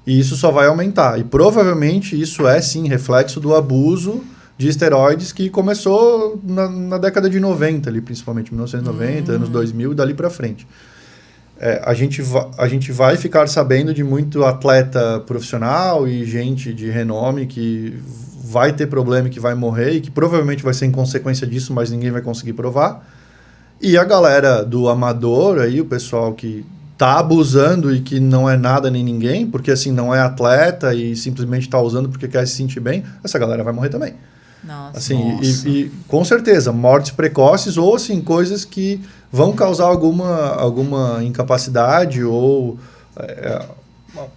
E isso só vai aumentar. E provavelmente isso é, sim, reflexo do abuso de esteroides que começou na década de 90, ali, principalmente 1990, anos 2000 e dali para frente. A gente vai ficar sabendo de muito atleta profissional e gente de renome que vai ter problema e que vai morrer e que provavelmente vai ser em consequência disso, mas ninguém vai conseguir provar. E a galera do amador, aí, o pessoal que tá abusando e que não é nada nem ninguém, porque assim não é atleta e simplesmente tá usando porque quer se sentir bem, essa galera vai morrer também. Nossa. Assim, e com certeza, mortes precoces ou assim, coisas que vão causar alguma incapacidade ou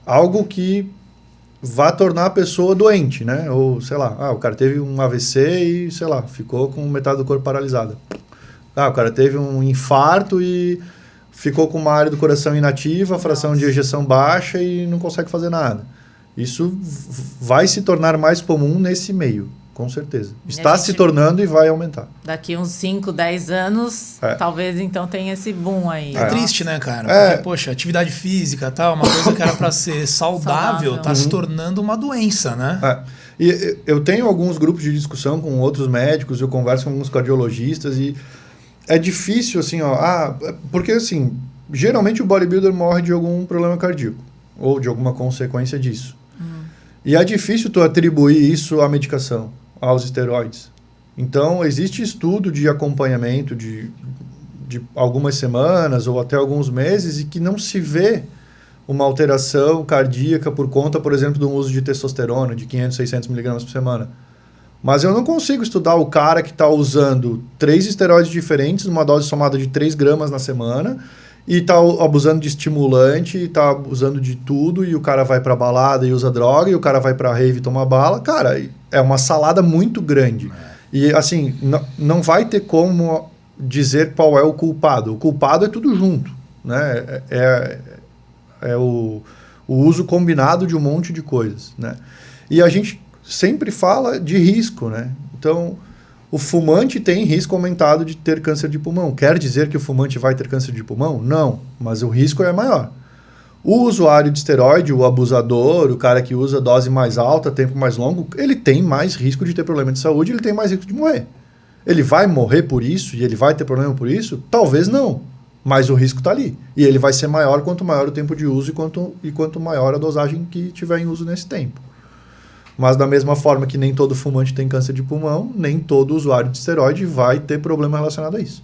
algo que vá tornar a pessoa doente, né? Ou, sei lá, o cara teve um AVC e, sei lá, ficou com metade do corpo paralisada. O cara teve um infarto e ficou com uma área do coração inativa, a fração de ejeção baixa e não consegue fazer nada. Isso vai se tornar mais comum nesse meio. Com certeza. Está se tornando e vai aumentar. Daqui uns 5, 10 anos, talvez então tenha esse boom aí. É triste, né, cara? Porque, poxa, atividade física e tal, uma coisa que era para ser saudável, tá se tornando uma doença, né? E eu tenho alguns grupos de discussão com outros médicos, eu converso com alguns cardiologistas e é difícil, assim, porque, assim, geralmente o bodybuilder morre de algum problema cardíaco ou de alguma consequência disso. E é difícil tu atribuir isso à medicação, aos esteroides. Então, existe estudo de acompanhamento de algumas semanas ou até alguns meses e que não se vê uma alteração cardíaca por conta, por exemplo, do uso de testosterona de 500, 600 miligramas por semana. Mas eu não consigo estudar o cara que está usando 3 esteroides diferentes, numa dose somada de 3 gramas na semana, e está abusando de estimulante, está abusando de tudo, e o cara vai para balada e usa droga, e o cara vai para rave e toma bala. Cara, é uma salada muito grande. E, assim, não vai ter como dizer qual é o culpado. O culpado é tudo junto, né? É o uso combinado de um monte de coisas, né? E a gente sempre fala de risco, né? Então, o fumante tem risco aumentado de ter câncer de pulmão. Quer dizer que o fumante vai ter câncer de pulmão? Não, mas o risco é maior. O usuário de esteroide, o abusador, o cara que usa dose mais alta, tempo mais longo, ele tem mais risco de ter problema de saúde, ele tem mais risco de morrer. Ele vai morrer por isso e ele vai ter problema por isso? Talvez não, mas o risco está ali. E ele vai ser maior quanto maior o tempo de uso e quanto maior a dosagem que tiver em uso nesse tempo. Mas da mesma forma que nem todo fumante tem câncer de pulmão, nem todo usuário de esteroide vai ter problema relacionado a isso.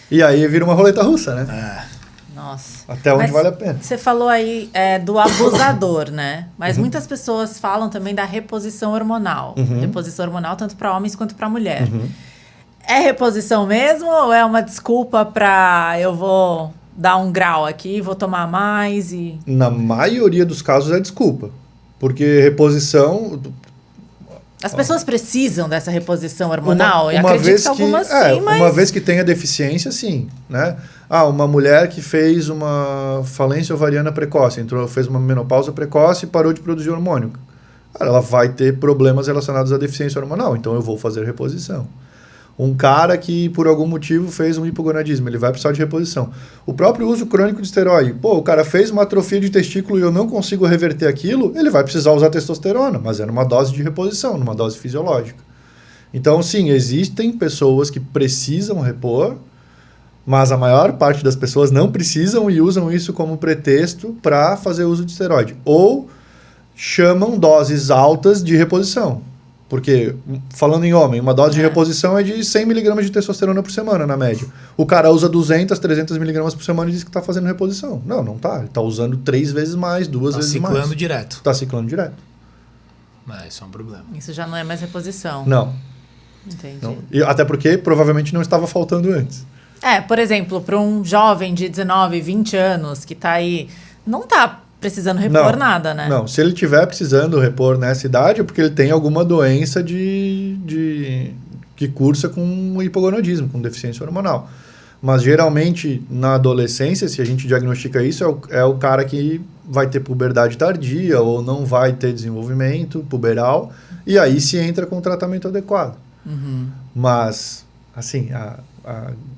E aí vira uma roleta russa, né? Nossa. Até onde vale a pena. Você falou aí do abusador, né? Mas muitas pessoas falam também da reposição hormonal. Reposição hormonal tanto para homens quanto para mulher. É reposição mesmo ou é uma desculpa para eu vou dar um grau aqui, vou tomar mais e... Na maioria dos casos é desculpa. Porque reposição... As pessoas precisam dessa reposição hormonal? Uma vez que tenha deficiência, sim. Né? Uma mulher que fez uma falência ovariana precoce, fez uma menopausa precoce e parou de produzir hormônio. Ela vai ter problemas relacionados à deficiência hormonal, então eu vou fazer reposição. Um cara que, por algum motivo, fez um hipogonadismo, ele vai precisar de reposição. O próprio uso crônico de esteroide. Pô, o cara fez uma atrofia de testículo e eu não consigo reverter aquilo, ele vai precisar usar testosterona, mas é numa dose de reposição, numa dose fisiológica. Então, sim, existem pessoas que precisam repor, mas a maior parte das pessoas não precisam e usam isso como pretexto para fazer uso de esteroide. Ou chamam doses altas de reposição. Porque, falando em homem, uma dose de reposição é de 100 mg de testosterona por semana, na média. O cara usa 200, 300 mg por semana e diz que está fazendo reposição. Não, não está. Ele está usando 3 vezes mais, 2 vezes mais. Está ciclando direto. Está ciclando direto. Isso é um problema. Isso já não é mais reposição. Não. Entendi. Não. E até porque provavelmente não estava faltando antes. Por exemplo, para um jovem de 19, 20 anos que está aí, não está precisando repor nada, né? Não, se ele estiver precisando repor nessa idade é porque ele tem alguma doença que cursa com hipogonadismo, com deficiência hormonal. Mas geralmente na adolescência, se a gente diagnostica isso, é o cara que vai ter puberdade tardia ou não vai ter desenvolvimento puberal e aí se entra com o tratamento adequado. Uhum. Mas, assim,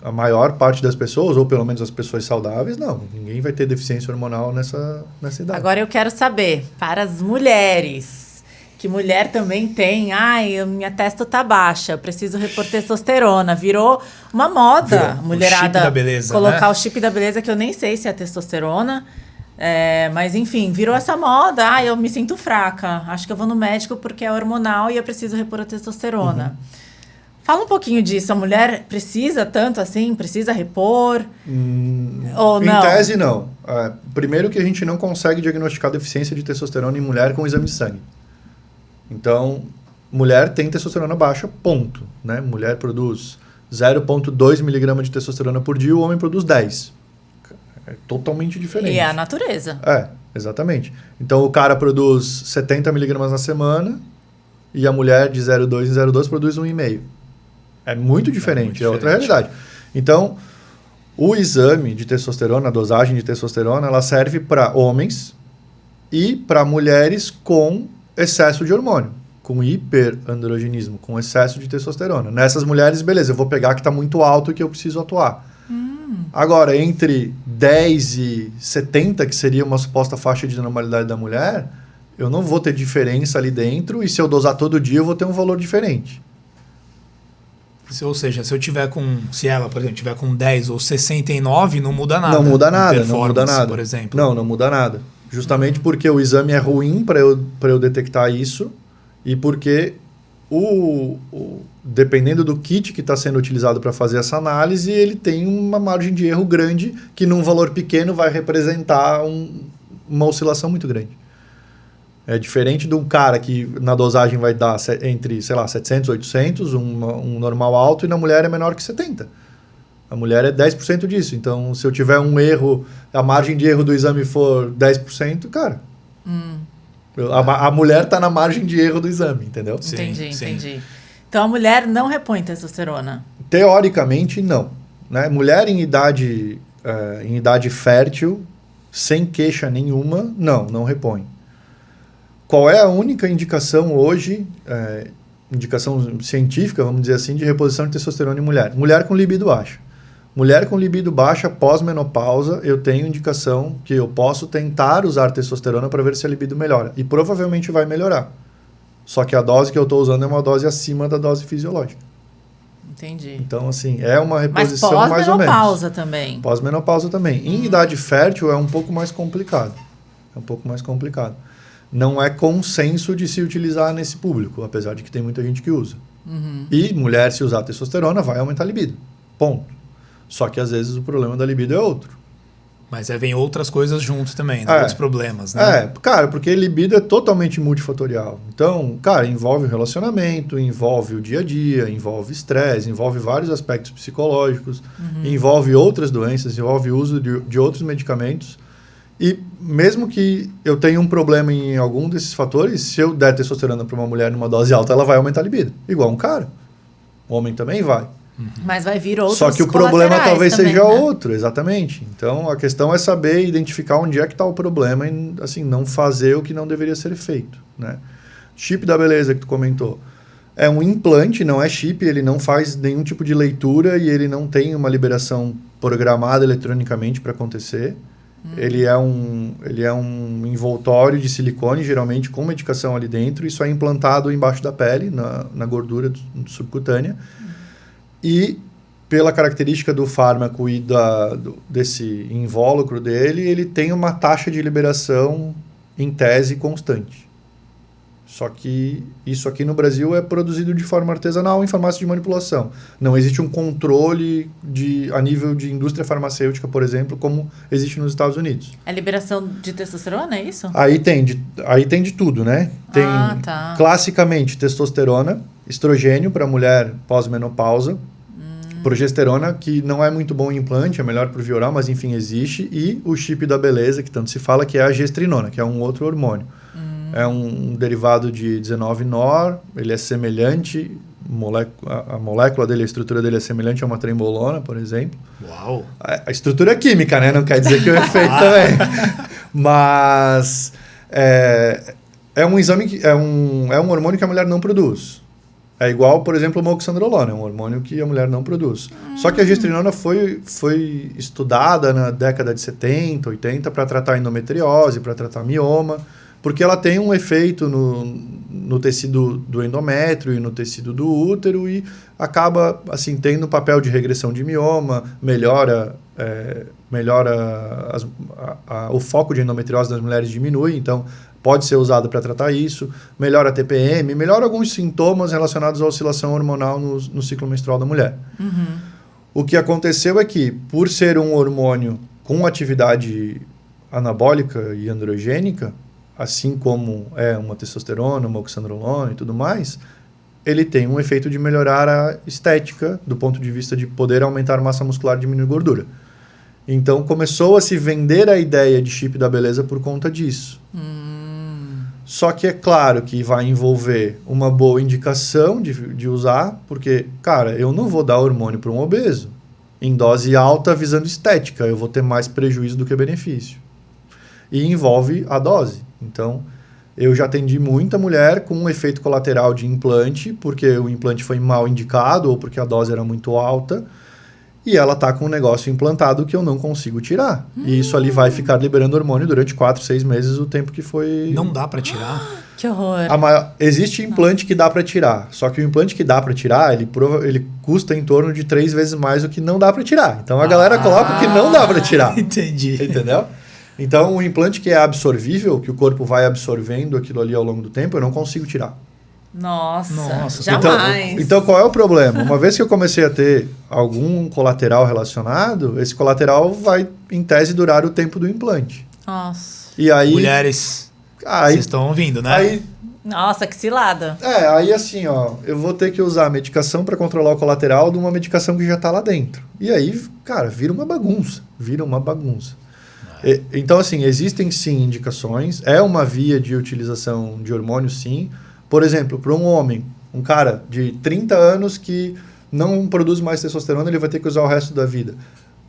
a maior parte das pessoas, ou pelo menos as pessoas saudáveis, não. Ninguém vai ter deficiência hormonal nessa idade. Agora eu quero saber, para as mulheres, que mulher também tem, minha testo tá baixa, eu preciso repor testosterona. Virou uma moda, mulherada. O chip da beleza, colocar né? o chip da beleza, que eu nem sei se é testosterona. Mas enfim, virou essa moda. Eu me sinto fraca. Acho que eu vou no médico porque é hormonal e eu preciso repor a testosterona. Uhum. Fala um pouquinho disso. A mulher precisa tanto assim? Precisa repor? Ou não? Em tese, não. Primeiro que a gente não consegue diagnosticar deficiência de testosterona em mulher com exame de sangue. Então, mulher tem testosterona baixa, ponto. Né? Mulher produz 0,2 mg de testosterona por dia, o homem produz 10. É totalmente diferente. E é a natureza. Exatamente. Então, o cara produz 70 mg na semana e a mulher de 0,2 em 0,2 produz 1,5. É muito diferente, é outra realidade. Então, o exame de testosterona, a dosagem de testosterona, ela serve para homens e para mulheres com excesso de hormônio, com hiperandrogenismo, com excesso de testosterona. Nessas mulheres, beleza, eu vou pegar que está muito alto e que eu preciso atuar. Agora, entre 10 e 70, que seria uma suposta faixa de normalidade da mulher, eu não vou ter diferença ali dentro e se eu dosar todo dia, eu vou ter um valor diferente. Ou seja, se ela, por exemplo, tiver com 10 ou 69, não muda nada. Não muda nada, não muda nada. Por exemplo. Não muda nada. Justamente porque o exame é ruim para eu detectar isso e porque dependendo do kit que está sendo utilizado para fazer essa análise, ele tem uma margem de erro grande que num valor pequeno vai representar uma oscilação muito grande. É diferente de um cara que na dosagem vai dar entre, 700 e 800, um normal alto, e na mulher é menor que 70. A mulher é 10% disso. Então, se eu tiver um erro, a margem de erro do exame for 10%, cara... A mulher está na margem de erro do exame, entendeu? Sim, entendi. Então, a mulher não repõe testosterona? Teoricamente, não. Né? Mulher em idade fértil, sem queixa nenhuma, não repõe. Qual é a única indicação hoje, indicação científica, vamos dizer assim, de reposição de testosterona em mulher? Mulher com libido baixa. Mulher com libido baixa, pós-menopausa, eu tenho indicação que eu posso tentar usar testosterona para ver se a libido melhora. E provavelmente vai melhorar. Só que a dose que eu estou usando é uma dose acima da dose fisiológica. Entendi. Então, assim, é uma reposição mais ou menos. Mas pós-menopausa também. Pós-menopausa também. Em idade fértil é um pouco mais complicado. Não é consenso de se utilizar nesse público, apesar de que tem muita gente que usa. E mulher, se usar testosterona, vai aumentar a libido. Ponto. Só que às vezes o problema da libido é outro. Mas aí vem outras coisas junto também, né? Outros problemas, né? Cara, porque libido é totalmente multifatorial. Então, cara, envolve o relacionamento, envolve o dia a dia, envolve estresse, envolve vários aspectos psicológicos, envolve outras doenças, envolve o uso de outros medicamentos. E mesmo que eu tenha um problema em algum desses fatores, se eu der testosterona para uma mulher numa dose alta, ela vai aumentar a libido. Igual um cara. O homem também vai. Mas vai vir outros Só que o problema talvez também, seja né? outro, exatamente. Então, a questão é saber identificar onde é que está o problema e, assim, não fazer o que não deveria ser feito, né? Chip da beleza que tu comentou. É um implante, não é chip, ele não faz nenhum tipo de leitura e ele não tem uma liberação programada eletronicamente para acontecer. Ele é um envoltório de silicone, geralmente com medicação ali dentro, e isso é implantado embaixo da pele, na gordura subcutânea. E pela característica do fármaco e desse invólucro dele, ele tem uma taxa de liberação, em tese, constante. Só que isso aqui no Brasil é produzido de forma artesanal em farmácia de manipulação. Não existe um controle a nível de indústria farmacêutica, por exemplo, como existe nos Estados Unidos. É liberação de testosterona, é isso? Aí tem de tudo, né? Tem classicamente testosterona, estrogênio para mulher pós-menopausa, progesterona, que não é muito bom em implante, é melhor para o via oral, mas enfim, existe, e o chip da beleza, que tanto se fala, que é a gestrinona, que é um outro hormônio. É um derivado de 19-nor, ele é semelhante, a molécula dele, a estrutura dele é semelhante a uma trembolona, por exemplo. Uau! A estrutura é química, né? Não quer dizer que o efeito também. Mas é um exame que é um hormônio que a mulher não produz. É igual, por exemplo, o moxandrolona, é um hormônio que a mulher não produz. Só que a gestrinona foi estudada na década de 70, 80 para tratar endometriose, para tratar mioma, porque ela tem um efeito no tecido do endométrio e no tecido do útero e acaba assim, tendo um papel de regressão de mioma, melhora o foco de endometriose das mulheres diminui, então pode ser usado para tratar isso, melhora a TPM, melhora alguns sintomas relacionados à oscilação hormonal no ciclo menstrual da mulher. O que aconteceu é que, por ser um hormônio com atividade anabólica e androgênica, assim como é uma testosterona, uma oxandrolona e tudo mais, ele tem um efeito de melhorar a estética do ponto de vista de poder aumentar massa muscular e diminuir gordura. Então, começou a se vender a ideia de chip da beleza por conta disso. Só que é claro que vai envolver uma boa indicação de usar, porque, cara, eu não vou dar hormônio para um obeso em dose alta visando estética, eu vou ter mais prejuízo do que benefício. E envolve a dose. Então, eu já atendi muita mulher com um efeito colateral de implante, porque o implante foi mal indicado ou porque a dose era muito alta, e ela está com um negócio implantado que eu não consigo tirar. E isso ali vai ficar liberando hormônio durante 4, 6 meses, o tempo que foi... Não dá para tirar? Que horror. Existe implante que dá para tirar, só que o implante que dá para tirar, ele custa em torno de 3 vezes mais do que não dá para tirar. Então, a galera coloca o que não dá para tirar. Entendi. Entendeu? Então, o implante que é absorvível, que o corpo vai absorvendo aquilo ali ao longo do tempo, eu não consigo tirar. Nossa, jamais. Então, qual é o problema? Uma vez que eu comecei a ter algum colateral relacionado, esse colateral vai, em tese, durar o tempo do implante. Nossa. E aí... Mulheres, vocês estão ouvindo, né? Nossa, que cilada. Aí assim, eu vou ter que usar a medicação para controlar o colateral de uma medicação que já está lá dentro. E aí, cara, vira uma bagunça. Então, assim, existem sim indicações, é uma via de utilização de hormônio, sim. Por exemplo, para um homem, um cara de 30 anos que não produz mais testosterona, ele vai ter que usar o resto da vida.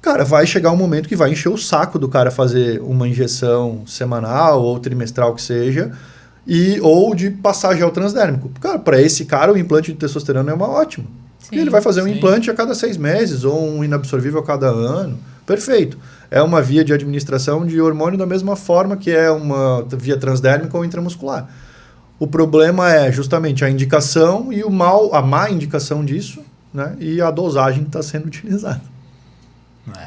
Cara, vai chegar um momento que vai encher o saco do cara fazer uma injeção semanal ou trimestral que seja, ou de passar gel transdérmico. Cara, para esse cara, o implante de testosterona é uma ótima. Sim, ele vai fazer um implante a cada 6 meses ou um inabsorvível a cada ano. Perfeito. É uma via de administração de hormônio da mesma forma que é uma via transdérmica ou intramuscular. O problema é justamente a indicação e a má indicação disso, né? E a dosagem que está sendo utilizada.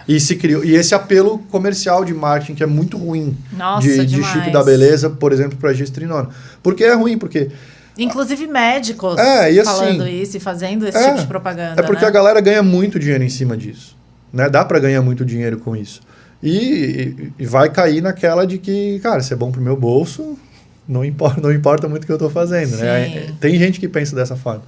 E esse apelo comercial de marketing que é muito ruim. Nossa, de chip da beleza, por exemplo, para gestrinona. Por que é ruim? Porque... Inclusive médicos falando isso e fazendo esse tipo de propaganda. É porque a galera ganha muito dinheiro em cima disso. Né? Dá para ganhar muito dinheiro com isso. E vai cair naquela de que, cara, se é bom pro meu bolso, não importa muito o que eu estou fazendo. Né? Tem gente que pensa dessa forma.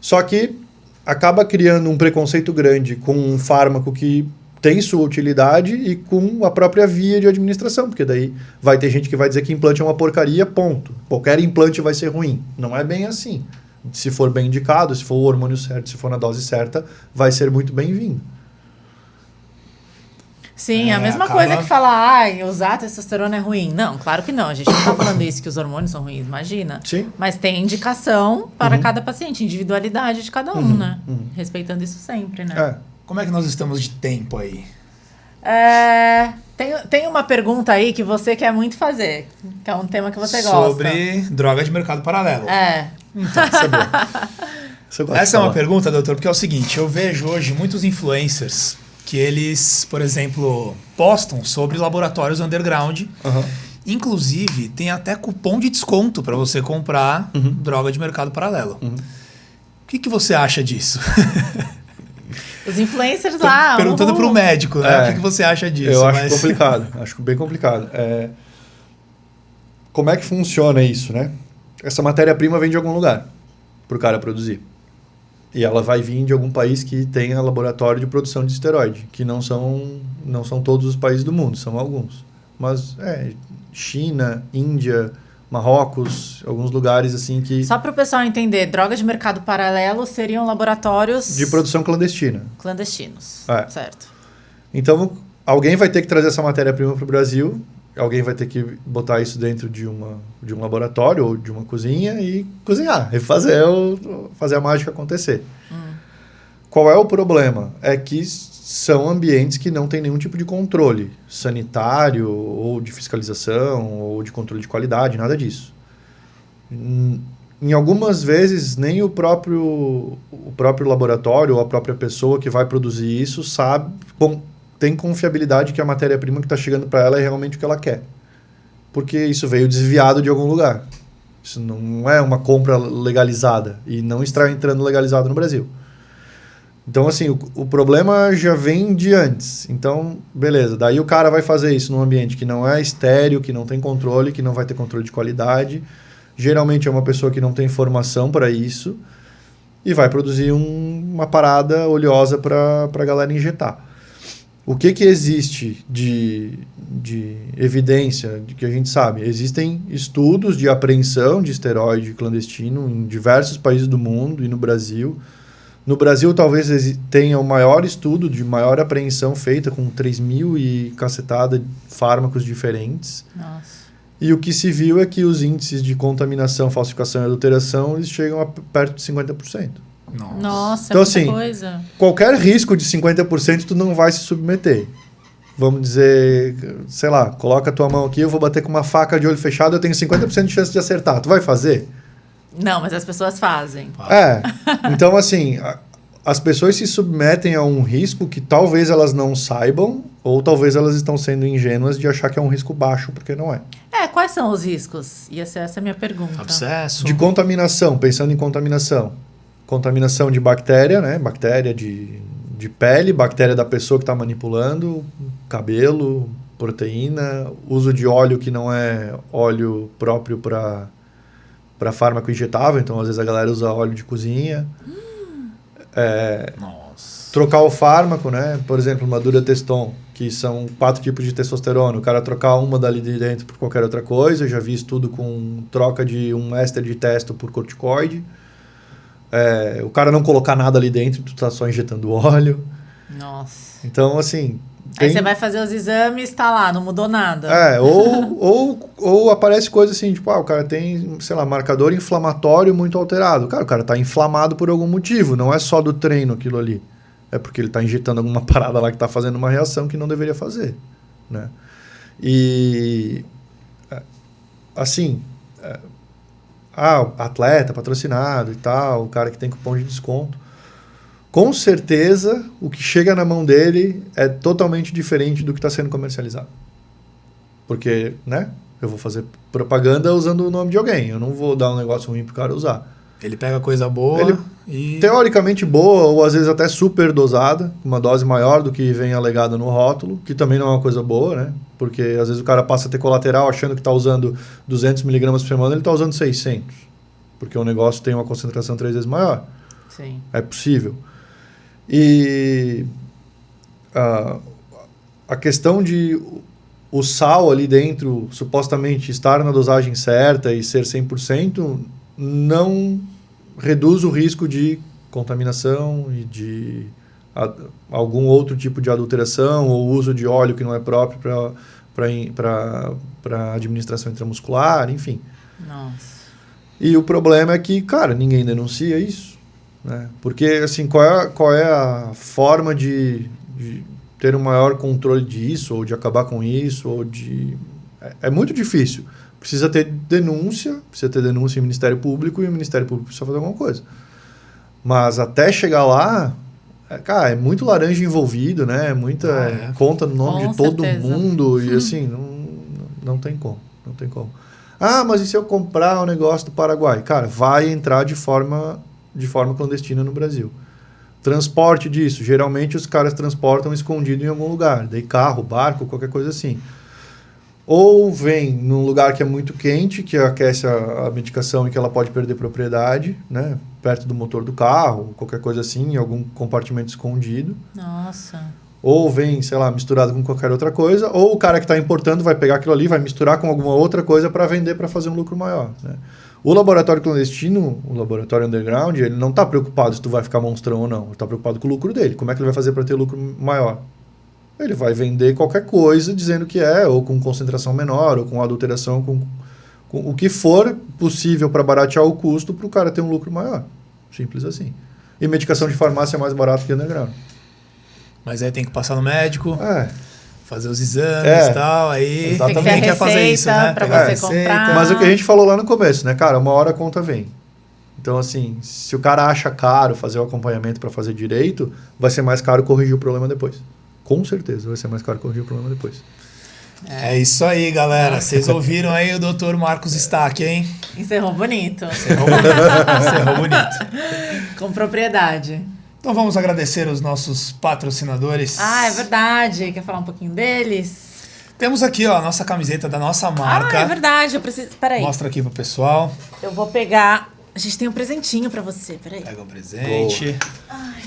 Só que acaba criando um preconceito grande com um fármaco que tem sua utilidade e com a própria via de administração, porque daí vai ter gente que vai dizer que implante é uma porcaria, ponto. Qualquer implante vai ser ruim. Não é bem assim. Se for bem indicado, se for o hormônio certo, se for na dose certa, vai ser muito bem-vindo. Sim, a mesma acaba... coisa que falar, usar testosterona é ruim. Não, claro que não. A gente não tá falando isso, que os hormônios são ruins, imagina. Sim. Mas tem indicação para cada paciente, individualidade de cada um, né? Respeitando isso sempre, né? Como é que nós estamos de tempo aí? Tem uma pergunta aí que você quer muito fazer, que é um tema que você gosta. Sobre droga de mercado paralelo. Então, sabia. Essa é uma pergunta, doutor, porque é o seguinte, eu vejo hoje muitos influencers que eles, por exemplo, postam sobre laboratórios underground. Inclusive, tem até cupom de desconto para você comprar droga de mercado paralelo. O que você acha disso? Os influencers lá... Perguntando para o médico, né? O que você acha disso? Eu acho complicado, acho bem complicado. Como é que funciona isso, né? Essa matéria-prima vem de algum lugar para o cara produzir. E ela vai vir de algum país que tenha laboratório de produção de esteroide, que não são todos os países do mundo, são alguns. Mas China, Índia, Marrocos, alguns lugares assim que... Só para o pessoal entender, drogas de mercado paralelo seriam laboratórios... de produção clandestina. Clandestinos, certo. Então, alguém vai ter que trazer essa matéria-prima para o Brasil, alguém vai ter que botar isso dentro de um laboratório ou de uma cozinha e cozinhar, e fazer a mágica acontecer. Qual é o problema? É que são ambientes que não tem nenhum tipo de controle sanitário ou de fiscalização ou de controle de qualidade, nada disso. Em algumas vezes, nem o próprio laboratório ou a própria pessoa que vai produzir isso tem confiabilidade que a matéria-prima que está chegando para ela é realmente o que ela quer. Porque isso veio desviado de algum lugar. Isso não é uma compra legalizada e não está entrando legalizado no Brasil. Então, assim, o problema já vem de antes. Então, beleza. Daí o cara vai fazer isso num ambiente que não é estéril, que não tem controle, que não vai ter controle de qualidade. Geralmente é uma pessoa que não tem formação para isso e vai produzir uma parada oleosa para a galera injetar. O que existe de evidência de que a gente sabe? Existem estudos de apreensão de esteroide clandestino em diversos países do mundo e no Brasil. No Brasil, talvez tenha o maior estudo de maior apreensão feita com 3.000 e cacetada fármacos diferentes. Nossa. E o que se viu é que os índices de contaminação, falsificação e adulteração eles chegam a perto de 50%. Nossa, então, é muita assim, coisa. Qualquer risco de 50% tu não vai se submeter. Vamos dizer, sei lá, coloca a tua mão aqui, eu vou bater com uma faca de olho fechado, eu tenho 50% de chance de acertar. Tu vai fazer? Não, mas as pessoas fazem. Então, assim, as pessoas se submetem a um risco que talvez elas não saibam ou talvez elas estão sendo ingênuas de achar que é um risco baixo, porque não é. Quais são os riscos? Essa é a minha pergunta. Abscesso. De contaminação, pensando em contaminação. Contaminação de bactéria, né? Bactéria de pele, bactéria da pessoa que está manipulando, cabelo, proteína, uso de óleo que não é óleo próprio para fármaco injetável, então às vezes a galera usa óleo de cozinha. Trocar o fármaco, né? Por exemplo, uma Durateston, que são 4 tipos de testosterona, o cara trocar uma dali de dentro por qualquer outra coisa. Eu já vi estudo com troca de um éster de testo por corticoide. O cara não colocar nada ali dentro, tu tá só injetando óleo. Nossa. Então, assim... Aí você vai fazer os exames, tá lá, não mudou nada. Ou aparece coisa assim, tipo, o cara tem, sei lá, marcador inflamatório muito alterado. O cara tá inflamado por algum motivo, não é só do treino aquilo ali. É porque ele tá injetando alguma parada lá que tá fazendo uma reação que não deveria fazer, né? E, assim, atleta patrocinado e tal, o cara que tem cupom de desconto. Com certeza, o que chega na mão dele é totalmente diferente do que está sendo comercializado. Porque, né? Eu vou fazer propaganda usando o nome de alguém. Eu não vou dar um negócio ruim pro cara usar. Ele pega coisa boa teoricamente boa, ou às vezes até super dosada, uma dose maior do que vem alegada no rótulo, que também não é uma coisa boa, né? Porque às vezes o cara passa a ter colateral achando que está usando 200 mg por semana, ele está usando 600. Porque o negócio tem uma concentração 3 vezes maior. Sim. É possível. E a questão de o sal ali dentro supostamente estar na dosagem certa e ser 100% não reduz o risco de contaminação e de algum outro tipo de adulteração ou uso de óleo que não é próprio para administração intramuscular, enfim. Nossa. E o problema é que, cara, ninguém denuncia isso, né? Porque, assim, qual é a forma de ter um maior controle disso, ou de acabar com isso, ou de... É muito difícil. Precisa ter denúncia em Ministério Público, e o Ministério Público precisa fazer alguma coisa. Mas até chegar lá, cara, é muito laranja envolvido, né? Muita conta no nome de todo mundo, e assim, não tem como, não tem como. Ah, mas e se eu comprar o negócio do Paraguai? Cara, vai entrar de forma clandestina no Brasil. Transporte disso. Geralmente os caras transportam escondido em algum lugar. Daí carro, barco, qualquer coisa assim. Ou vem num lugar que é muito quente, que aquece a medicação e que ela pode perder propriedade, né? Perto do motor do carro, qualquer coisa assim, em algum compartimento escondido. Nossa. Ou vem, sei lá, misturado com qualquer outra coisa, ou o cara que está importando vai pegar aquilo ali, vai misturar com alguma outra coisa para vender, para fazer um lucro maior, né? O laboratório clandestino, o laboratório underground, ele não está preocupado se tu vai ficar monstrão ou não. Ele está preocupado com o lucro dele. Como é que ele vai fazer para ter lucro maior? Ele vai vender qualquer coisa dizendo que ou com concentração menor, ou com adulteração, com o que for possível para baratear o custo para o cara ter um lucro maior. Simples assim. E medicação de farmácia é mais barato que underground. Mas aí tem que passar no médico, fazer os exames e tal, aí exatamente. ninguém quer fazer isso, né? Pra Pegar você receita. comprar. Mas o que a gente falou lá no começo, né, cara? Uma hora a conta vem. Então, assim, se o cara acha caro fazer o acompanhamento para fazer direito, vai ser mais caro corrigir o problema depois. Com certeza vai ser mais caro corrigir o problema depois. É isso aí, galera. Vocês ouviram aí o Dr. Marcos Stack, hein? Encerrou bonito. Encerrou bonito. Com propriedade. Então vamos agradecer os nossos patrocinadores. Ah, é verdade. Quer falar um pouquinho deles? Temos aqui, ó, a nossa camiseta da nossa marca. Ah, é verdade. Eu preciso... Peraí. Mostra aqui pro pessoal. Eu vou pegar... A gente tem um presentinho pra você. Peraí. Pega o presente. Ai.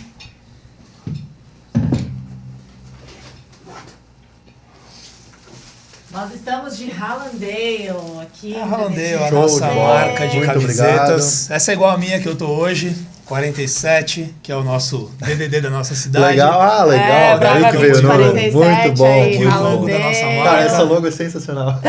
Nós estamos de Hallandale aqui. A Hallandale, a Show nossa de bola. marca de Muito camisetas. obrigado. Essa é igual a minha que eu tô hoje, 47, que é o nosso DDD da nossa cidade. Legal, legal. Brava Daí que veio o nome. 47 Muito bom. aí, Aqui o logo Hallandale. da nossa marca. Cara, essa logo é sensacional.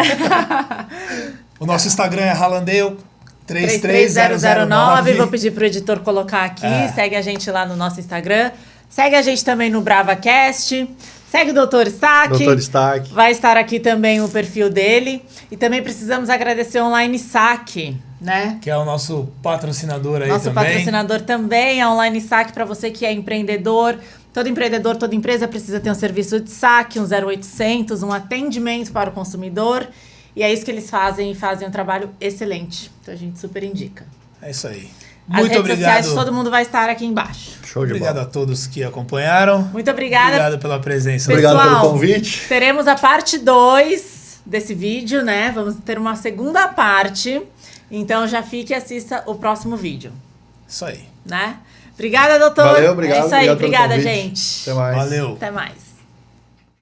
O nosso Instagram é Hallandale 33009. Vou pedir pro editor colocar aqui. É. Segue a gente lá no nosso Instagram. Segue a gente também no BravaCast. Segue o Dr. Stack. Dr. Stack. Vai estar aqui também o perfil dele. E também precisamos agradecer o Online Saque, né? Que é o nosso patrocinador aí Nosso também. patrocinador também, a Online Saque, para você que é empreendedor. Todo empreendedor, toda empresa precisa ter um serviço de saque, um 0800, um atendimento para o consumidor. E é isso que eles fazem, e fazem um trabalho excelente. Então a gente super indica. É isso aí. As Muito redes obrigado. sociais, todo mundo vai estar aqui embaixo. Show de Obrigado bola. a todos que acompanharam. Muito obrigada. Obrigado pela presença. Obrigado Pessoal, pelo convite. Teremos a parte 2 desse vídeo, né? Vamos ter uma segunda parte. Então já fique e assista o próximo vídeo, Isso aí. né? Obrigada, doutor. Valeu, obrigado. É isso aí. Obrigado pelo Obrigada, convite. gente. Até mais. Valeu. Até mais.